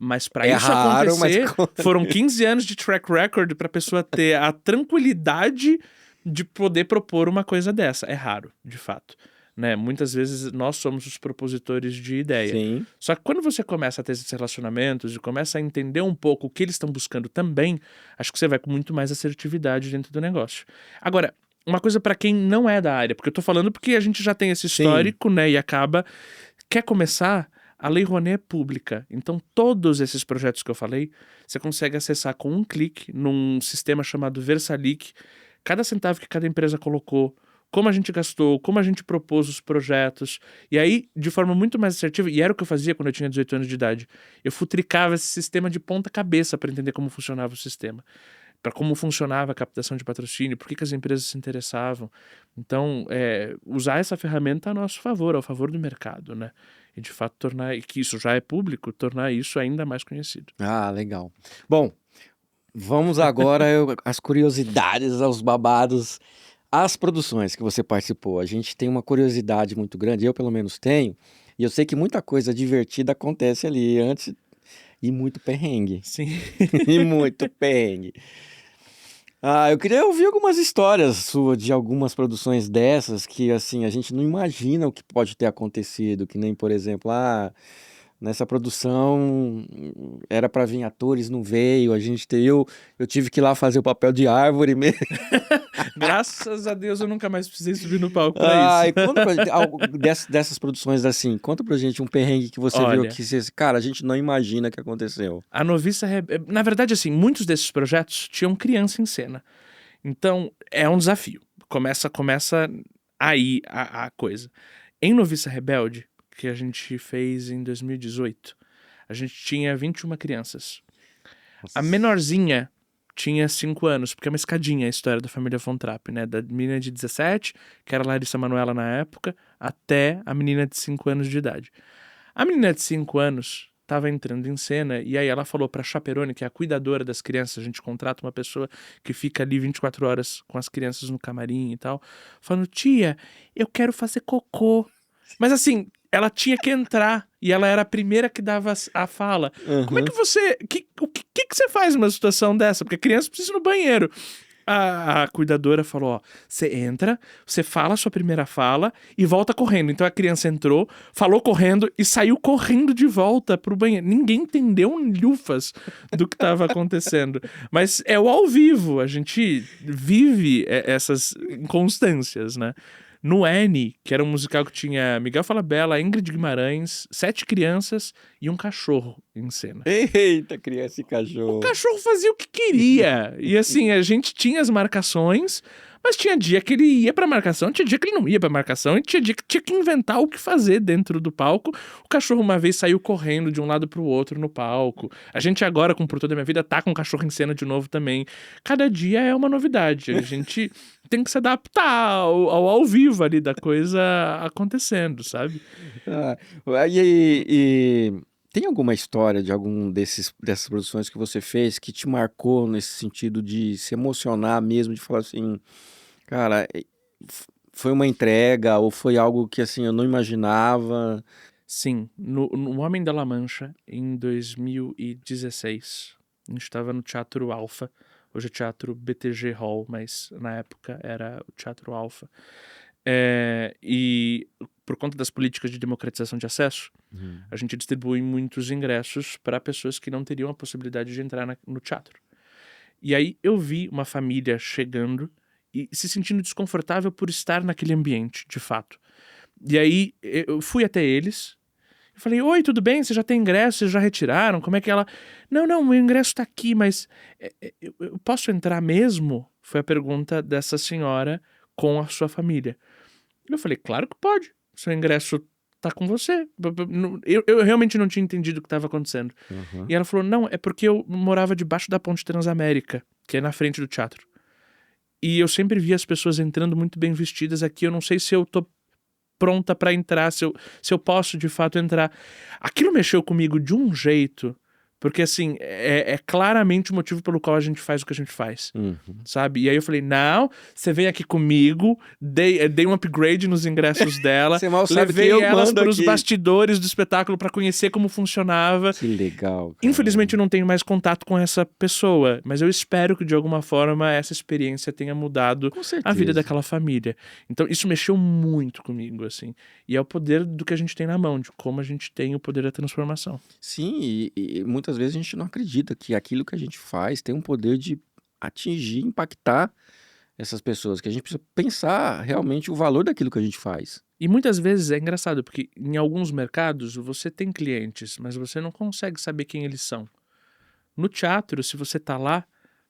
Mas para É isso raro, mas acontecer, foram 15 anos de track record para a pessoa ter a tranquilidade de poder propor uma coisa dessa. É raro, de fato. Né? Muitas vezes nós somos os propositores de ideia. Sim. Só que quando você começa a ter esses relacionamentos e começa a entender um pouco o que eles estão buscando também, acho que você vai com muito mais assertividade dentro do negócio. Agora, uma coisa para quem não é da área, porque eu tô falando porque a gente já tem esse histórico, né? E acaba... Quer começar? A Lei Rouanet é pública, então todos esses projetos que eu falei, você consegue acessar com um clique num sistema chamado Versalic, cada centavo que cada empresa colocou, como a gente gastou, como a gente propôs os projetos, e aí, de forma muito mais assertiva, e era o que eu fazia quando eu tinha 18 anos de idade, eu futricava esse sistema de ponta cabeça para entender como funcionava o sistema, para como funcionava a captação de patrocínio, por que as empresas se interessavam. Então, usar essa ferramenta a nosso favor, ao favor do mercado, né? E de fato tornar, e que isso já é público, tornar isso ainda mais conhecido. Ah, legal. Bom, vamos agora às curiosidades, aos babados, às produções que você participou. A gente tem uma curiosidade muito grande, eu pelo menos tenho, e eu sei que muita coisa divertida acontece ali antes, e muito perrengue. Sim. E muito perrengue. Eu queria ouvir algumas histórias suas de algumas produções dessas que, assim, a gente não imagina o que pode ter acontecido, que nem, por exemplo, nessa produção era para vir atores, não veio, eu tive que ir lá fazer o papel de árvore mesmo. Graças a Deus eu nunca mais precisei subir no palco pra E isso. conta pra gente, dessas produções assim, conta pra gente um perrengue que você viu Olha, que você, cara, a gente não imagina que aconteceu. a Noviça... Na verdade, assim, muitos desses projetos tinham criança em cena. Então, é um desafio. Começa aí a coisa. Em Noviça Rebelde, que a gente fez em 2018, a gente tinha 21 crianças. A menorzinha tinha 5 anos, porque é uma escadinha a história da família Von Trapp, né? Da menina de 17, que era Larissa Manoela na época, até a menina de 5 anos de idade. A menina de 5 anos estava entrando em cena e aí ela falou pra chaperone, que é a cuidadora das crianças, a gente contrata uma pessoa que fica ali 24 horas com as crianças no camarim e tal, falando, tia, eu quero fazer cocô. Mas assim, ela tinha que entrar e ela era a primeira que dava a fala. Como é que você... O que você faz numa situação dessa? Porque a criança precisa ir no banheiro. A cuidadora falou, ó, você entra, você fala a sua primeira fala e volta correndo. Então a criança entrou, falou correndo e saiu correndo de volta pro banheiro. Ninguém entendeu um lhufas do que estava acontecendo. Mas é o ao vivo, a gente vive essas inconstâncias, né? No N, que era um musical que tinha Miguel Falabella, Ingrid Guimarães, 7 crianças e um cachorro em cena. Eita, criança e cachorro. O cachorro fazia o que queria. E assim, a gente tinha as marcações, mas tinha dia que ele ia pra marcação, tinha dia que ele não ia pra marcação, e tinha dia que tinha que inventar o que fazer dentro do palco. O cachorro uma vez saiu correndo de um lado pro outro no palco. A gente agora, com Por Toda a Minha Vida, tá com o cachorro em cena de novo também. Cada dia é uma novidade. A gente tem que se adaptar ao vivo ali da coisa acontecendo, sabe? E tem alguma história de dessas produções que você fez que te marcou nesse sentido de se emocionar mesmo, de falar assim, cara, foi uma entrega ou foi algo que assim eu não imaginava? Sim, no Homem da La Mancha, em 2016, a gente estava no Teatro Alfa, hoje é Teatro BTG Hall, mas na época era o Teatro Alfa. E por conta das políticas de democratização de acesso, a gente distribui muitos ingressos para pessoas que não teriam a possibilidade de entrar no teatro. E aí eu vi uma família chegando e se sentindo desconfortável por estar naquele ambiente, de fato. E aí eu fui até eles, eu falei, oi, tudo bem? Você já tem ingresso? Vocês já retiraram? Como é que ela... Não, meu ingresso tá aqui, mas eu posso entrar mesmo? Foi a pergunta dessa senhora com a sua família. Eu falei, claro que pode. Seu ingresso tá com você. Eu realmente não tinha entendido o que estava acontecendo. Uhum. E ela falou, não, é porque eu morava debaixo da ponte Transamérica, que é na frente do teatro. E eu sempre vi as pessoas entrando muito bem vestidas aqui. Eu não sei se eu tô pronta pra entrar, se eu posso de fato entrar. Aquilo mexeu comigo de um jeito, porque assim, é claramente o motivo pelo qual a gente faz o que a gente faz, Uhum. sabe? E aí eu falei, não, você vem aqui comigo, dei um upgrade nos ingressos dela, Você mal sabe que levei eu elas mando para os aqui. bastidores do espetáculo pra conhecer como funcionava. Que legal, cara. Infelizmente eu não tenho mais contato com essa pessoa, mas eu espero que de alguma forma essa experiência tenha mudado Com a vida certeza. daquela família. Então isso mexeu muito comigo, assim. E é o poder do que a gente tem na mão, de como a gente tem o poder da transformação. Sim, e muitas vezes a gente não acredita que aquilo que a gente faz tem um poder de atingir, impactar essas pessoas, que a gente precisa pensar realmente o valor daquilo que a gente faz. E muitas vezes é engraçado, porque em alguns mercados você tem clientes, mas você não consegue saber quem eles são. No teatro, se você tá lá,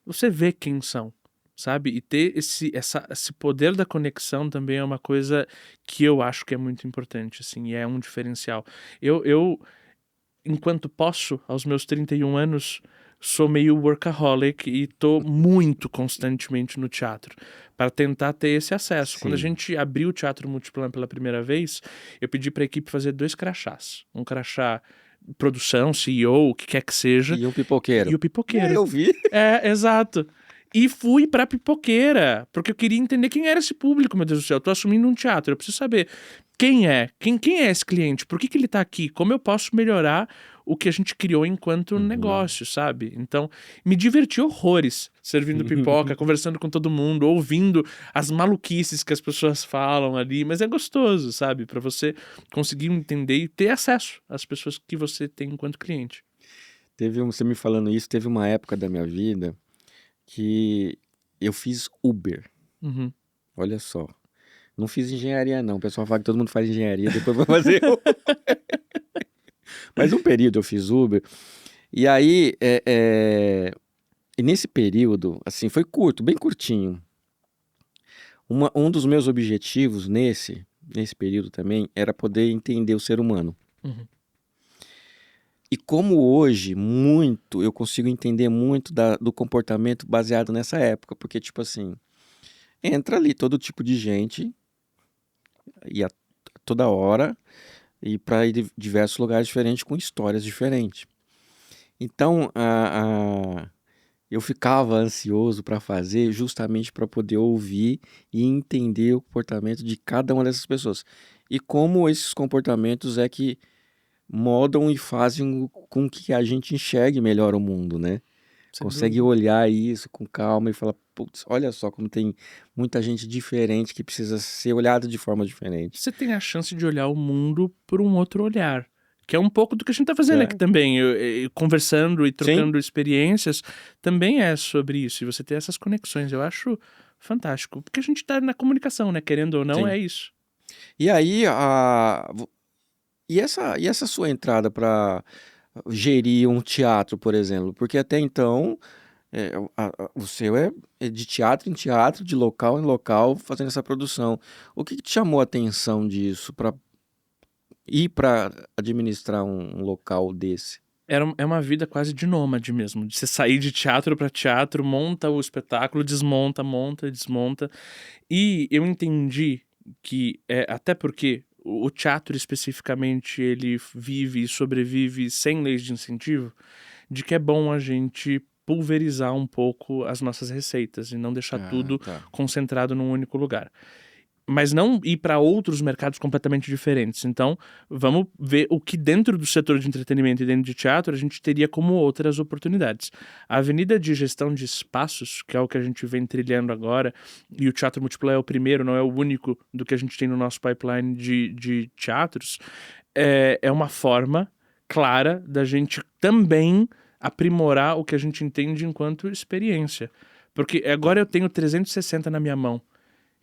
você vê quem são, sabe? E ter esse poder da conexão também é uma coisa que eu acho que é muito importante, assim, e é um diferencial. Eu enquanto posso, aos meus 31 anos, sou meio workaholic e tô muito constantemente no teatro para tentar ter esse acesso. Quando a Sim. gente abriu o Teatro Multiplan pela primeira vez, eu pedi para a equipe fazer 2 crachás. Um crachá produção, CEO, o que quer que seja, E um pipoqueiro. e o pipoqueiro. Eu vi. Exato. E fui pra pipoqueira, porque eu queria entender quem era esse público, meu Deus do céu. Eu tô assumindo um teatro, eu preciso saber quem é, quem é esse cliente, por que ele tá aqui, como eu posso melhorar o que a gente criou enquanto negócio, sabe? Então, me diverti horrores servindo pipoca, conversando com todo mundo, ouvindo as maluquices que as pessoas falam ali, mas é gostoso, sabe? Pra você conseguir entender e ter acesso às pessoas que você tem enquanto cliente. Você me falando isso, teve uma época da minha vida que eu fiz Uber. Uhum. Olha só. Não fiz engenharia, não. O pessoal fala que todo mundo faz engenharia, depois vai fazer. Mas um período eu fiz Uber. E aí, e nesse período, assim, foi curto, bem curtinho. Um dos meus objetivos nesse período também era poder entender o ser humano. Uhum. E como hoje, eu consigo entender muito do comportamento baseado nessa época. Porque, tipo assim, entra ali todo tipo de gente, e a toda hora, e para ir de diversos lugares diferentes, com histórias diferentes. Então, eu ficava ansioso para fazer justamente para poder ouvir e entender o comportamento de cada uma dessas pessoas. E como esses comportamentos é que moldam e fazem com que a gente enxergue melhor o mundo, né? Sem Consegue dúvida. olhar isso com calma e falar, putz, olha só como tem muita gente diferente que precisa ser olhada de forma diferente. Você tem a chance de olhar o mundo por um outro olhar. Que é um pouco do que a gente tá fazendo É. aqui também. Conversando e trocando experiências, também é sobre isso. E você ter essas conexões, eu acho fantástico. Porque a gente tá na comunicação, né? Querendo ou não, Sim. é isso. E aí, e essa sua entrada para gerir um teatro, por exemplo? Porque até então, o seu é de teatro em teatro, de local em local, fazendo essa produção. O que te chamou a atenção disso para ir para administrar um local desse? É uma vida quase de nômade mesmo. De você sair de teatro para teatro, monta o espetáculo, desmonta, monta, desmonta. E eu entendi que, até porque o teatro especificamente, ele vive e sobrevive sem leis de incentivo, de que é bom a gente pulverizar um pouco as nossas receitas e não deixar tudo Tá. concentrado num único lugar. mas não ir para outros mercados completamente diferentes. Então, vamos ver o que dentro do setor de entretenimento e dentro de teatro a gente teria como outras oportunidades. A avenida de gestão de espaços, que é o que a gente vem trilhando agora, e o Teatro Múltiplo é o primeiro, não é o único do que a gente tem no nosso pipeline de teatros, é uma forma clara da gente também aprimorar o que a gente entende enquanto experiência. Porque agora eu tenho 360 na minha mão.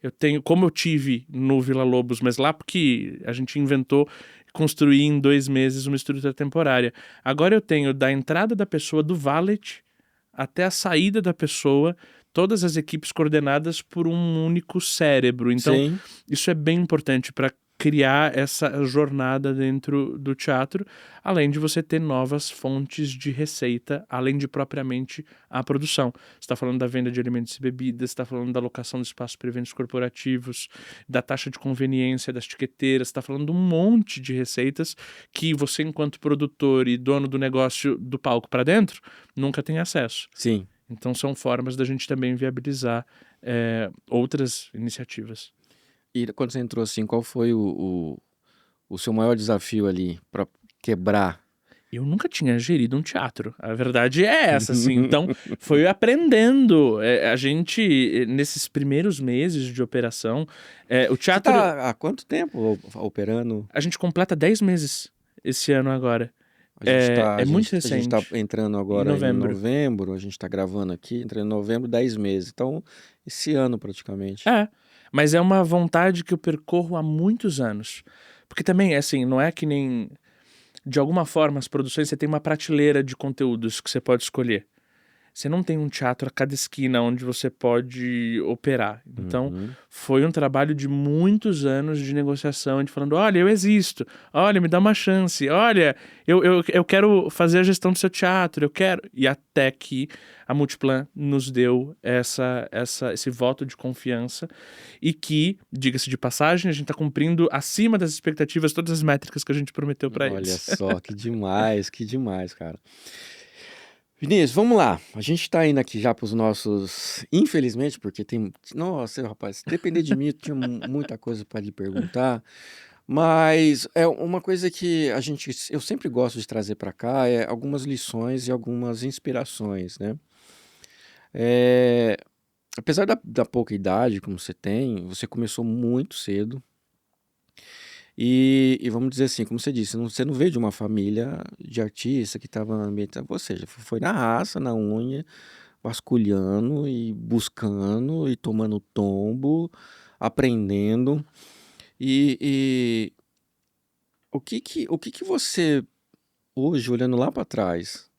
Eu tenho, como eu tive no Vila Lobos, mas lá porque a gente inventou construir em 2 meses uma estrutura temporária. Agora eu tenho da entrada da pessoa do valet até a saída da pessoa, todas as equipes coordenadas por um único cérebro. Então, Sim. isso é bem importante para criar essa jornada dentro do teatro, além de você ter novas fontes de receita, além de propriamente a produção. Você está falando da venda de alimentos e bebidas, está falando da locação de espaço para eventos corporativos, da taxa de conveniência, das tiqueteiras, está falando de um monte de receitas que você, enquanto produtor e dono do negócio do palco para dentro, nunca tem acesso. Sim. Então são formas da gente também viabilizar outras iniciativas. E quando você entrou assim, qual foi o seu maior desafio ali para quebrar? Eu nunca tinha gerido um teatro. A verdade é essa, assim. Então, foi aprendendo. A gente, nesses primeiros meses de operação, o Você teatro... tá há quanto tempo operando? A gente completa 10 meses esse ano agora. É muito A gente tá recente. entrando Em agora em novembro. novembro, a gente tá gravando aqui, entrando em novembro, 10 meses. Então, esse ano praticamente. Mas é uma vontade que eu percorro há muitos anos. Porque também, assim, não é que nem... De alguma forma, as produções, você tem uma prateleira de conteúdos que você pode escolher. Você não tem um teatro a cada esquina onde você pode operar. Então, Uhum. foi um trabalho de muitos anos de negociação, de falando, olha, eu existo, olha, me dá uma chance, olha, eu quero fazer a gestão do seu teatro, eu quero... E até que a Multiplan nos deu esse voto de confiança e que, diga-se de passagem, a gente está cumprindo acima das expectativas todas as métricas que a gente prometeu para Olha eles. só, que demais, cara. Vinícius, vamos lá. A gente tá indo aqui já pros nossos. Infelizmente, porque tem. Nossa, rapaz, se depender de mim, eu tinha muita coisa para lhe perguntar. Mas é uma coisa que eu sempre gosto de trazer para cá é algumas lições e algumas inspirações, né? É, apesar da pouca idade como você tem, você começou muito cedo. E vamos dizer assim, como você disse, você não veio de uma família de artista que estava ambientada, ou seja, foi na raça, na unha, vasculhando e buscando e tomando tombo, aprendendo. E o que que você, hoje, olhando lá para trás,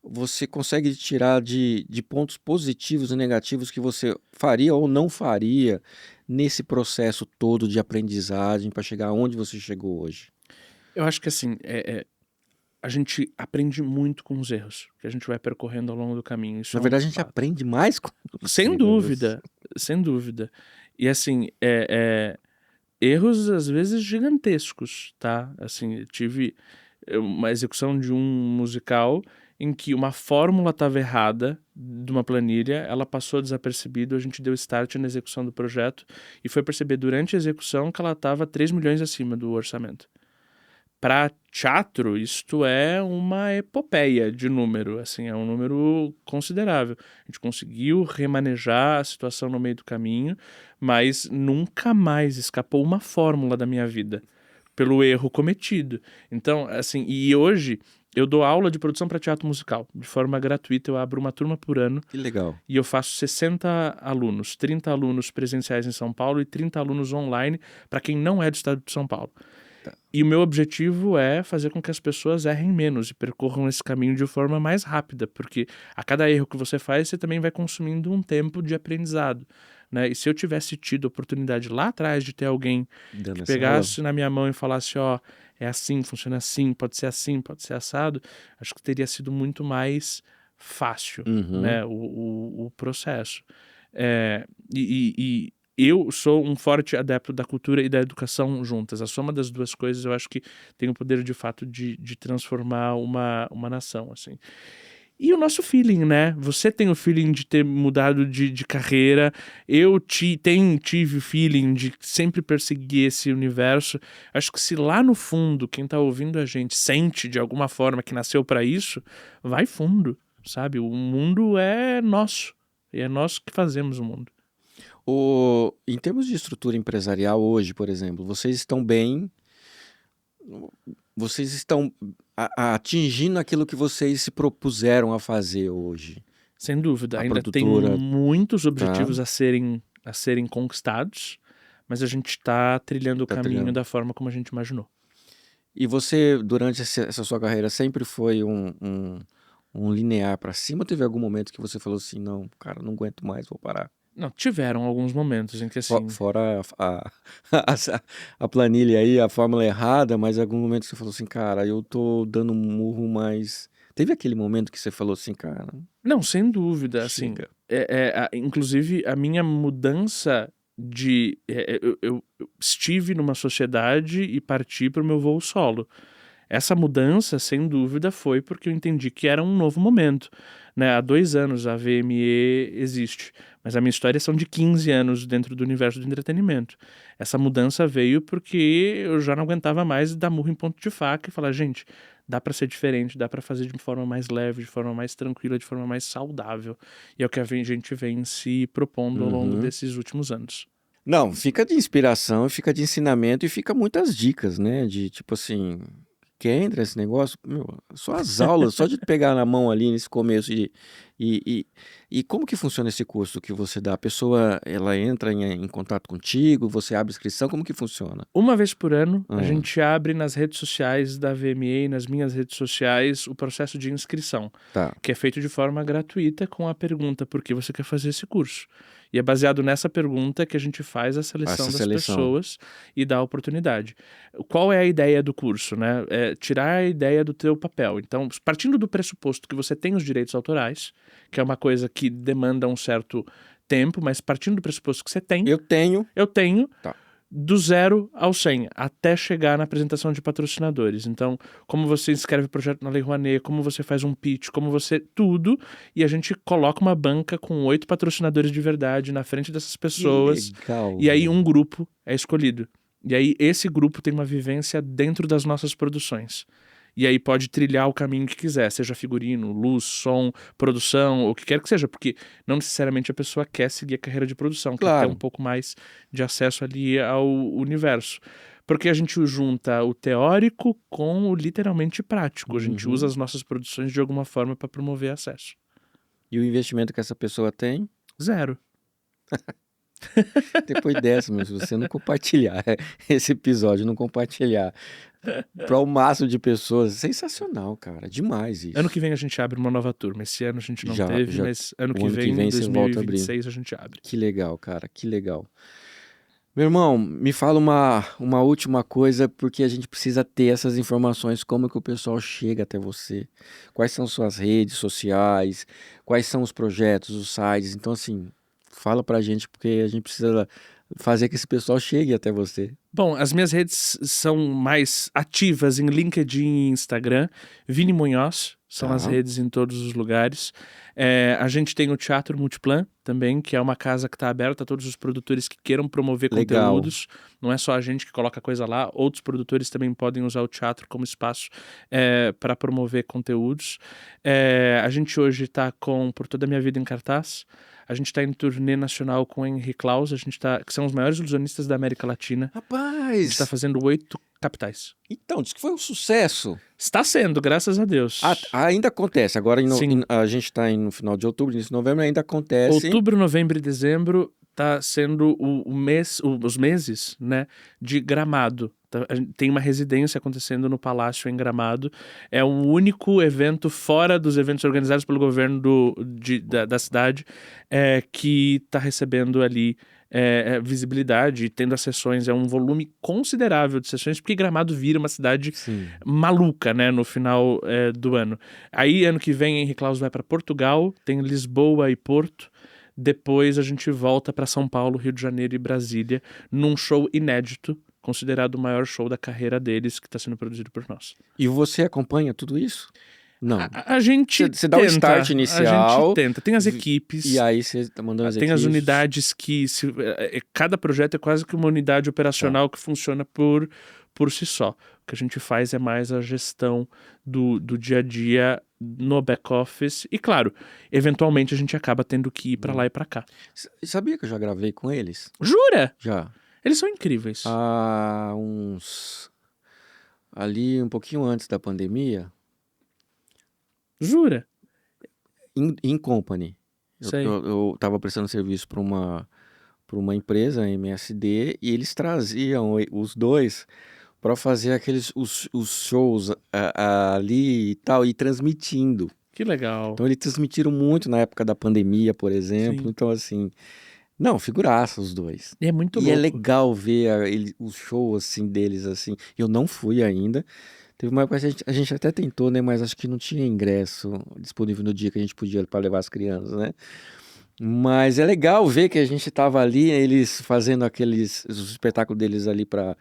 você consegue tirar de pontos positivos e negativos que você faria ou não faria nesse processo todo de aprendizagem para chegar onde você chegou hoje? Eu acho que, assim, a gente aprende muito com os erros que a gente vai percorrendo ao longo do caminho. Isso Na é um verdade, a gente fato. aprende mais com os Sem erros. dúvida, sem dúvida. E assim, erros às vezes gigantescos, tá? Assim, eu tive uma execução de um musical em que uma fórmula estava errada de uma planilha, ela passou desapercebido, a gente deu start na execução do projeto e foi perceber durante a execução que ela estava 3 milhões acima do orçamento. Para teatro, isto é uma epopeia de número, assim, é um número considerável. A gente conseguiu remanejar a situação no meio do caminho, mas nunca mais escapou uma fórmula da minha vida pelo erro cometido. Então, assim, e hoje eu dou aula de produção para teatro musical, de forma gratuita, eu abro uma turma por ano Que legal. e eu faço 60 alunos, 30 alunos presenciais em São Paulo e 30 alunos online para quem não é do estado de São Paulo. Tá. E o meu objetivo é fazer com que as pessoas errem menos e percorram esse caminho de forma mais rápida, porque a cada erro que você faz, você também vai consumindo um tempo de aprendizado, né? E se eu tivesse tido a oportunidade lá atrás de ter alguém Dando que essa aula. pegasse na minha mão e falasse, ó, é assim, funciona assim, pode ser assado, acho que teria sido muito mais fácil, Uhum. né, o processo. E eu sou um forte adepto da cultura e da educação juntas. A soma das duas coisas eu acho que tem o poder de fato de transformar uma nação, assim. E o nosso feeling, né? Você tem o feeling de ter mudado de carreira, eu tive o feeling de sempre perseguir esse universo. Acho que se lá no fundo, quem tá ouvindo a gente sente de alguma forma que nasceu pra isso, vai fundo, sabe? O mundo é nosso, e é nós que fazemos o mundo. Em termos de estrutura empresarial hoje, por exemplo, vocês estão bem, vocês estão atingindo aquilo que vocês se propuseram a fazer hoje. Sem dúvida, A ainda tem produtora, muitos tá? objetivos a serem conquistados, mas a gente tá trilhando o Tá caminho trilhando. da forma como a gente imaginou. E você, durante essa sua carreira, sempre foi um linear para cima? Ou teve algum momento que você falou assim, não, cara, não aguento mais, vou parar? Não, tiveram alguns momentos em que assim, Fora a planilha aí, a fórmula errada, mas algum momento que você falou assim, cara, eu tô dando um murro, mas... Teve aquele momento que você falou assim, cara, não, sem dúvida, assim, chega. inclusive a minha mudança eu estive numa sociedade e parti para o meu voo solo. Essa mudança, sem dúvida, foi porque eu entendi que era um novo momento, né? Há 2 anos a VME existe, mas a minha história são de 15 anos dentro do universo do entretenimento. Essa mudança veio porque eu já não aguentava mais dar murro em ponto de faca e falar, gente, dá pra ser diferente, dá pra fazer de forma mais leve, de forma mais tranquila, de forma mais saudável. E é o que a gente vem se propondo ao longo Uhum. desses últimos anos. Não, fica de inspiração, fica de ensinamento e fica muitas dicas, né? De tipo assim, quer entrar nesse negócio? Meu, só as aulas, só de pegar na mão ali nesse começo e, e, e como que funciona esse curso que você dá? A pessoa, ela entra em contato contigo, você abre inscrição, como que funciona? Uma vez por ano, a Ah, gente abre nas redes sociais da VMA, nas minhas redes sociais, o processo de inscrição, tá. que é feito de forma gratuita com a pergunta por que você quer fazer esse curso. E é baseado nessa pergunta que a gente faz a seleção Essa das seleção. pessoas e dá a oportunidade. Qual é a ideia do curso, né? É tirar a ideia do teu papel. Então, partindo do pressuposto que você tem os direitos autorais, que é uma coisa que demanda um certo tempo, mas partindo do pressuposto que você tem, Eu tenho. eu tenho Tá. do 0 ao 100, até chegar na apresentação de patrocinadores. Então, como você inscreve o projeto na Lei Rouanet, como você faz um pitch, como você... Tudo, e a gente coloca uma banca com 8 patrocinadores de verdade na frente dessas Que pessoas, legal. e aí velho. um grupo é escolhido. E aí esse grupo tem uma vivência dentro das nossas produções. E aí pode trilhar o caminho que quiser, seja figurino, luz, som, produção, o que quer que seja, porque não necessariamente a pessoa quer seguir a carreira de produção, quer ter Claro. um pouco mais de acesso ali ao universo. Porque a gente junta o teórico com o literalmente prático. A gente Uhum. usa as nossas produções de alguma forma para promover acesso. E o investimento que essa pessoa tem? 0. Depois dessa, mas se você não compartilhar esse episódio, não compartilhar para o máximo de pessoas, sensacional, cara. Demais isso. Ano que vem a gente abre uma nova turma. Esse ano a gente não Já- teve, já- mas ano o que ano que vem, vem você volta a abrir. 2026, a gente abre. Que legal, cara, que legal. Meu irmão, me fala uma última coisa, porque a gente precisa ter essas informações, como que o pessoal chega até você, quais são suas redes sociais, quais são os projetos, os sites. Então, assim, fala pra gente, porque a gente precisa fazer que esse pessoal chegue até você. Bom, as minhas redes são mais ativas em LinkedIn e Instagram. Vini Munhoz são Tá. as redes em todos os lugares. A gente tem o Teatro Multiplan também, que é uma casa que está aberta a todos os produtores que queiram promover Legal. conteúdos. Não é só a gente que coloca coisa lá, outros produtores também podem usar o teatro como espaço para promover conteúdos. A gente hoje está com Por Toda a Minha Vida em cartaz. A gente está em turnê nacional com Henry Claus, que são os maiores ilusionistas da América Latina. A gente está Rapaz, fazendo 8 capitais. então, diz que foi um sucesso. Está sendo, graças a Deus. Ainda acontece, agora Sim. a gente está no final de outubro, início de novembro, ainda acontece. Outubro, novembro e dezembro tá sendo os meses, né, de Gramado. Tem uma residência acontecendo no Palácio em Gramado. É o único evento fora dos eventos organizados pelo governo da cidade que está recebendo ali visibilidade e tendo as sessões. É um volume considerável de sessões, porque Gramado vira uma cidade Sim. maluca, né, no final do ano. Aí, ano que vem, Henrique Claus vai para Portugal, tem Lisboa e Porto. Depois a gente volta para São Paulo, Rio de Janeiro e Brasília, num show inédito, considerado o maior show da carreira deles, que está sendo produzido por nós. E você acompanha tudo isso? Não. A gente Você dá o start inicial. A gente tenta. Tem as equipes. E aí você tá mandando as Tem equipes. as unidades que... cada projeto é quase que uma unidade operacional que funciona por si só. O que a gente faz é mais a gestão do dia a dia no back-office. E, claro, eventualmente a gente acaba tendo que ir pra lá e pra cá. Sabia que eu já gravei com eles? Jura? Já. Eles são incríveis. Há uns... Ali, um pouquinho antes da pandemia, Jura? em company. Sei. Eu tava prestando serviço para uma empresa, a MSD, e eles traziam os dois para fazer os shows ali e tal, e transmitindo. Que legal. Então, eles transmitiram muito na época da pandemia, por exemplo. Sim. Então, assim... Não, figuraça os dois. E é muito E louco. é legal ver o show, assim, deles, assim. Eu não fui ainda. Teve uma época que a gente até tentou, né? Mas acho que não tinha ingresso disponível no dia que a gente podia para levar as crianças, né? Mas é legal ver que a gente tava ali, eles fazendo os espetáculos deles ali para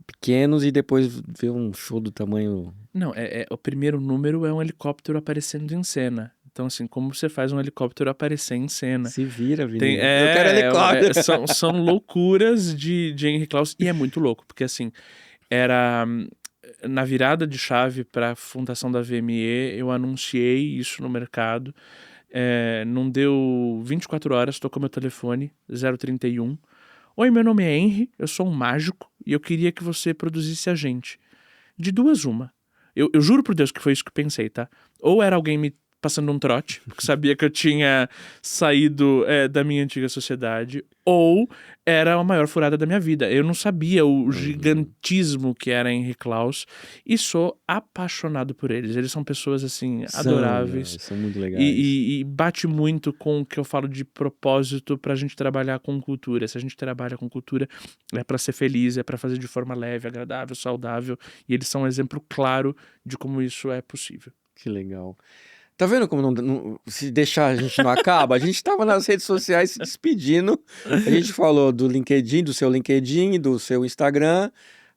pequenos, e depois ver um show do tamanho... Não, o primeiro número é um helicóptero aparecendo em cena. Então, assim, como você faz um helicóptero aparecer em cena? Se vira, menino. Tem, Eu quero helicóptero. são loucuras de Henry Claus. E é muito louco, porque assim, era... Na virada de chave para a fundação da VME, eu anunciei isso no mercado. Não deu 24 horas, tocou meu telefone, 031. Oi, meu nome é Henry, eu sou um mágico e eu queria que você produzisse a gente. De duas, uma. Eu juro por Deus que foi isso que eu pensei, tá? Ou era alguém me passando um trote, porque sabia que eu tinha saído da minha antiga sociedade, ou era a maior furada da minha vida. Eu não sabia o gigantismo que era Henry Claus, e sou apaixonado por eles. Eles são pessoas, assim, adoráveis. São muito legais. E bate muito com o que eu falo de propósito pra gente trabalhar com cultura. Se a gente trabalha com cultura, é pra ser feliz, é pra fazer de forma leve, agradável, saudável, e eles são um exemplo claro de como isso é possível. Que legal. Tá vendo como se deixar a gente não acaba? A gente tava nas redes sociais se despedindo. A gente falou do LinkedIn, do seu LinkedIn, do seu Instagram.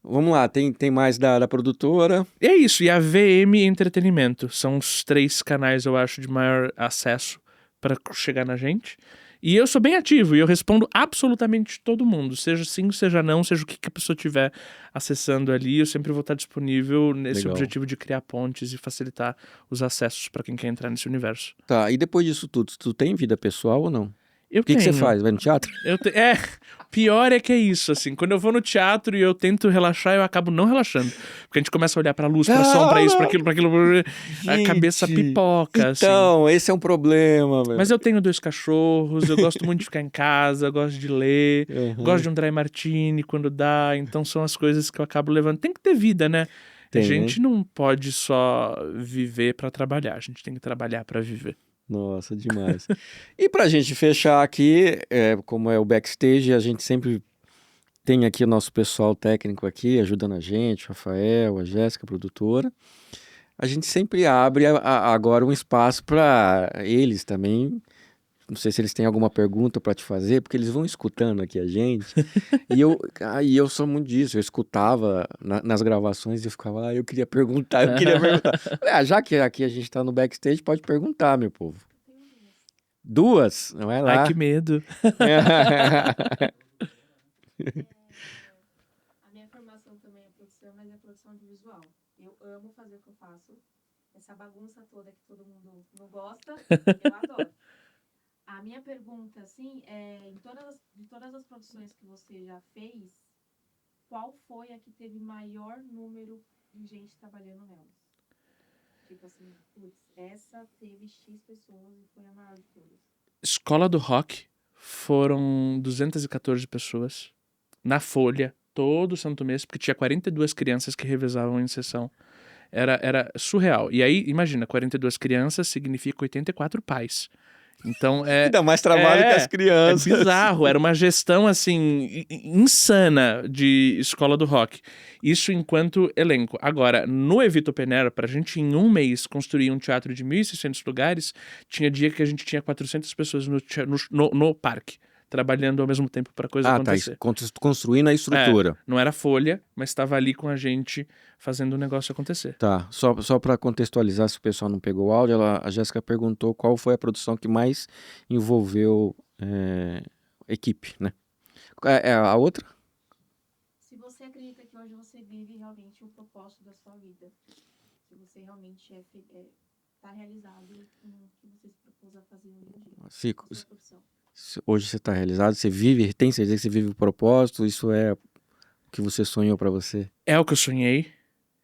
Vamos lá, tem mais da produtora. E é isso, e a VM Entretenimento. São os 3 canais, eu acho, de maior acesso para chegar na gente. E eu sou bem ativo e eu respondo absolutamente todo mundo. Seja sim, seja não, seja o que a pessoa estiver acessando ali, eu sempre vou estar disponível nesse Legal. objetivo de criar pontes e facilitar os acessos para quem quer entrar nesse universo. Tá, e depois disso tudo, tu tem vida pessoal ou não? Eu O que você tenho. faz? Vai no teatro? Pior é que é isso, assim, quando eu vou no teatro e eu tento relaxar, eu acabo não relaxando. Porque a gente começa a olhar pra luz, pra som, pra isso, pra aquilo, a cabeça pipoca, assim. Então, esse é um problema, velho. Mas eu tenho 2 cachorros, eu gosto muito de ficar em casa, eu gosto de ler, gosto de um dry martini quando dá, então são as coisas que eu acabo levando. Tem que ter vida, né? Tem, a gente não pode só viver pra trabalhar, a gente tem que trabalhar pra viver. Nossa, demais. E pra gente fechar aqui, como é o backstage, a gente sempre tem aqui o nosso pessoal técnico aqui, ajudando a gente, o Rafael, a Jéssica, a produtora. A gente sempre abre agora um espaço para eles também. Não sei se eles têm alguma pergunta para te fazer, porque eles vão escutando aqui a gente. E eu sou muito disso. Eu escutava nas gravações e eu ficava, eu queria perguntar. Falei, já que aqui a gente tá no backstage, pode perguntar, meu povo. 2? Não é lá? Ai, que medo. A minha formação também é produção, mas é produção de visual. Eu amo fazer o que eu faço. Essa bagunça toda que todo mundo não gosta, eu adoro. A minha pergunta, assim, de todas as produções que você já fez, qual foi a que teve maior número de gente trabalhando nelas? Tipo assim, putz, essa teve X pessoas e foi a maior de todas. Escola do Rock foram 214 pessoas. Na Folha, todo santo mês, porque tinha 42 crianças que revezavam em sessão. Era surreal. E aí, imagina, 42 crianças significa 84 pais. Então Ainda mais trabalho que as crianças. É bizarro, era uma gestão assim insana de Escola do Rock. Isso enquanto elenco. Agora, no Evita Open Air, pra gente em um mês construir um teatro de 1.600 lugares, tinha dia que a gente tinha 400 pessoas no parque. trabalhando ao mesmo tempo para a coisa Tá acontecer. construindo a estrutura. Não era folha, mas estava ali com a gente fazendo o negócio acontecer. Tá, só para contextualizar, se o pessoal não pegou o áudio, a Jéssica perguntou qual foi a produção que mais envolveu equipe, né? A outra? Se você acredita que hoje você vive realmente o propósito da sua vida, se você realmente está realizado com o que você se propôs a fazer hoje em dia, Fico. com a sua profissão. Hoje você está realizado, você vive, tem certeza que você vive o propósito, isso é o que você sonhou para você? É o que eu sonhei.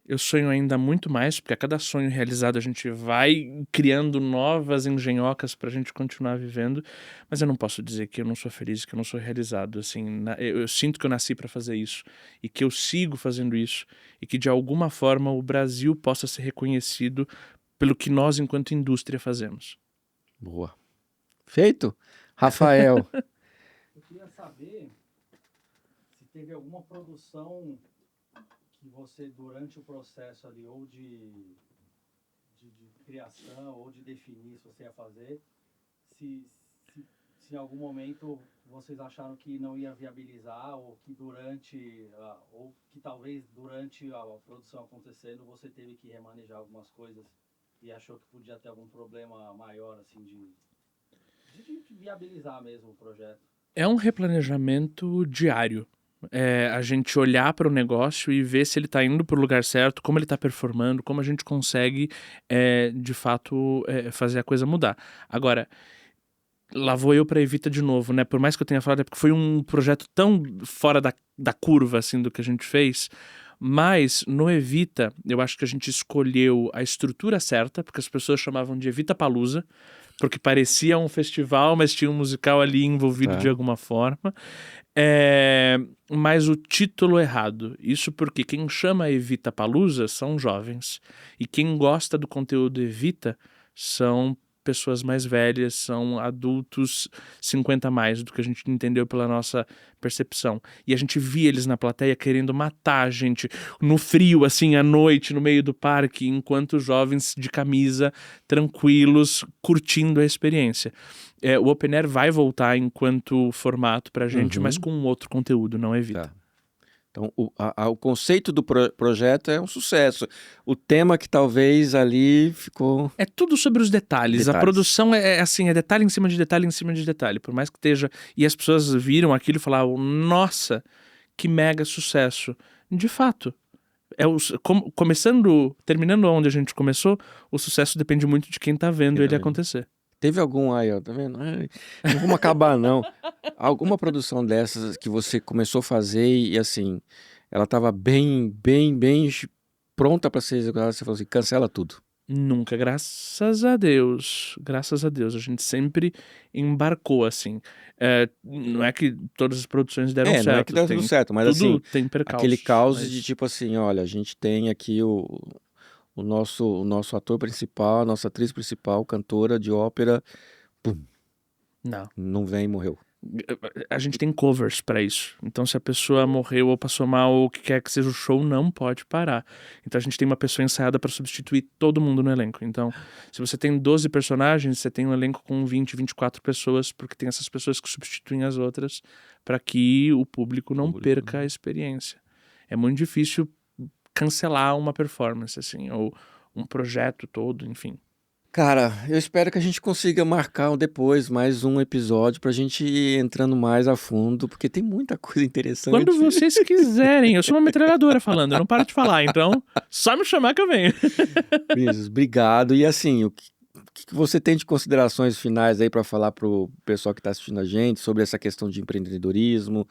Eu sonho ainda muito mais, porque a cada sonho realizado a gente vai criando novas engenhocas pra gente continuar vivendo, mas eu não posso dizer que eu não sou feliz, que eu não sou realizado, assim, eu sinto que eu nasci pra fazer isso, e que eu sigo fazendo isso, e que de alguma forma o Brasil possa ser reconhecido pelo que nós, enquanto indústria, fazemos. Boa. Feito? Rafael. Eu queria saber se teve alguma produção que você, durante o processo ali, ou de criação, ou de definir se você ia fazer, se em algum momento vocês acharam que não ia viabilizar, ou que ou que talvez durante a produção acontecendo, você teve que remanejar algumas coisas e achou que podia ter algum problema maior, assim, de viabilizar mesmo o projeto. É um replanejamento diário. A gente olhar para o negócio e ver se ele está indo para o lugar certo, como ele está performando, como a gente consegue, de fato, fazer a coisa mudar. Agora, lá vou eu para Evita de novo, né? Por mais que eu tenha falado, é porque foi um projeto tão fora da curva, assim, do que a gente fez. Mas no Evita, eu acho que a gente escolheu a estrutura certa, porque as pessoas chamavam de Evita Palusa, porque parecia um festival, mas tinha um musical ali envolvido de alguma forma. Mas o título errado. Isso porque quem chama Evita Palusa são jovens. E quem gosta do conteúdo Evita são pessoas mais velhas, são adultos 50 a mais do que a gente entendeu pela nossa percepção. E a gente via eles na plateia querendo matar a gente no frio, assim, à noite, no meio do parque, enquanto os jovens de camisa, tranquilos, curtindo a experiência. O Open Air vai voltar enquanto formato pra gente, mas com um outro conteúdo, não Evita. Tá. Então, o conceito do projeto é um sucesso. O tema que talvez ali ficou... É tudo sobre os detalhes. A produção é assim, é detalhe em cima de detalhe em cima de detalhe. Por mais que esteja... E as pessoas viram aquilo e falaram, nossa, que mega sucesso. De fato. Terminando onde a gente começou, o sucesso depende muito de quem tá vendo ele acontecer. Teve algum aí, ó, tá vendo? Ai, não vamos acabar, não. Alguma produção dessas que você começou a fazer e, assim, ela tava bem pronta para ser executada, você falou assim, cancela tudo. Nunca, graças a Deus. Graças a Deus. A gente sempre embarcou, assim. Não é que todas as produções deram certo. Não é que deu tudo certo, mas tudo assim, tem percalços, aquele caos mas... de tipo assim, olha, a gente tem aqui o nosso ator principal, a nossa atriz principal, cantora de ópera, pum, não vem e morreu. A gente tem covers pra isso. Então, se a pessoa morreu ou passou mal ou o que quer que seja o show, não pode parar. Então, a gente tem uma pessoa ensaiada pra substituir todo mundo no elenco. Então, se você tem 12 personagens, você tem um elenco com 20, 24 pessoas, porque tem essas pessoas que substituem as outras pra que o público não perca a experiência. É muito difícil cancelar uma performance, assim, ou um projeto todo, enfim. Cara, eu espero que a gente consiga marcar depois mais um episódio pra gente ir entrando mais a fundo, porque tem muita coisa interessante. Quando vocês quiserem. Eu sou uma metralhadora falando, eu não paro de falar, então só me chamar que eu venho. Vinícius, obrigado. E assim, o que você tem de considerações finais aí pra falar pro pessoal que tá assistindo a gente sobre essa questão de empreendedorismo,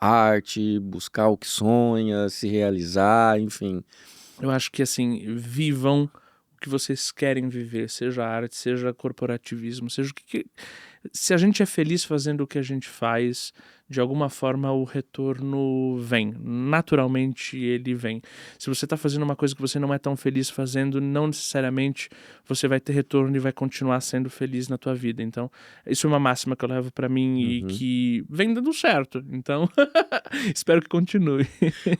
arte, buscar o que sonha, se realizar, enfim. Eu acho que assim, vivam o que vocês querem viver, seja arte, seja corporativismo, seja o que... Se a gente é feliz fazendo o que a gente faz, de alguma forma o retorno vem. Naturalmente ele vem. Se você está fazendo uma coisa que você não é tão feliz fazendo, não necessariamente você vai ter retorno e vai continuar sendo feliz na tua vida. Então, isso é uma máxima que eu levo para mim e que vem dando certo. Então, espero que continue.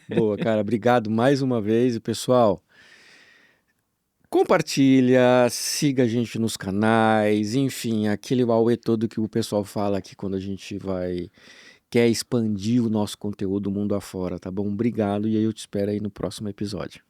Boa, cara. Obrigado mais uma vez. E, pessoal, Compartilha, siga a gente nos canais, enfim, aquele auê todo que o pessoal fala aqui quando a gente quer expandir o nosso conteúdo mundo afora, tá bom? Obrigado e aí eu te espero aí no próximo episódio.